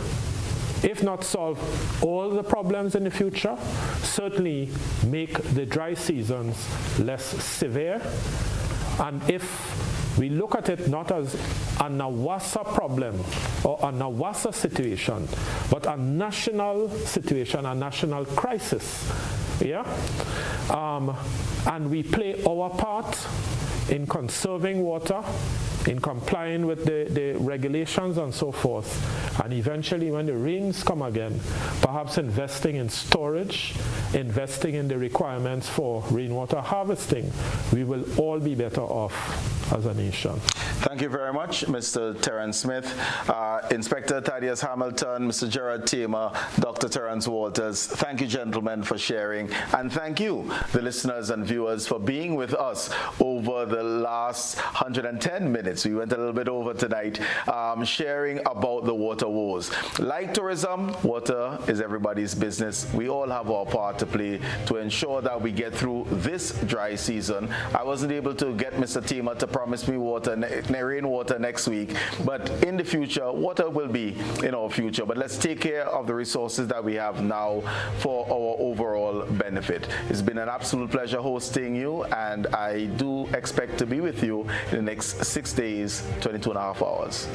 if not solve all the problems in the future, certainly make the dry seasons less severe. And if we look at it not as a NAWASA problem or a NAWASA situation, but a national situation, a national crisis, Yeah, and we play our part in conserving water, in complying with the regulations and so forth, and eventually when the rains come again, perhaps investing in storage, investing in the requirements for rainwater harvesting, we will all be better off as a nation. Thank you very much, Mr. Terence Smith, Inspector Thaddeus Hamilton, Mr. Gerard Tamer, Dr. Terence Walters. Thank you, gentlemen, for sharing, and thank you, the listeners and viewers, for being with us over the last 110 minutes. We went a little bit over tonight, sharing about the water woes. Like tourism, water is everybody's business. We all have our part to play to ensure that we get through this dry season. I wasn't able to get Mr. Tamer to promise me rainwater next week, but in the future, water will be in our future. But let's take care of the resources that we have now for our overall benefit. It's been an absolute pleasure hosting you, and I do expect to be with you in the next 6 days, 22.5 hours.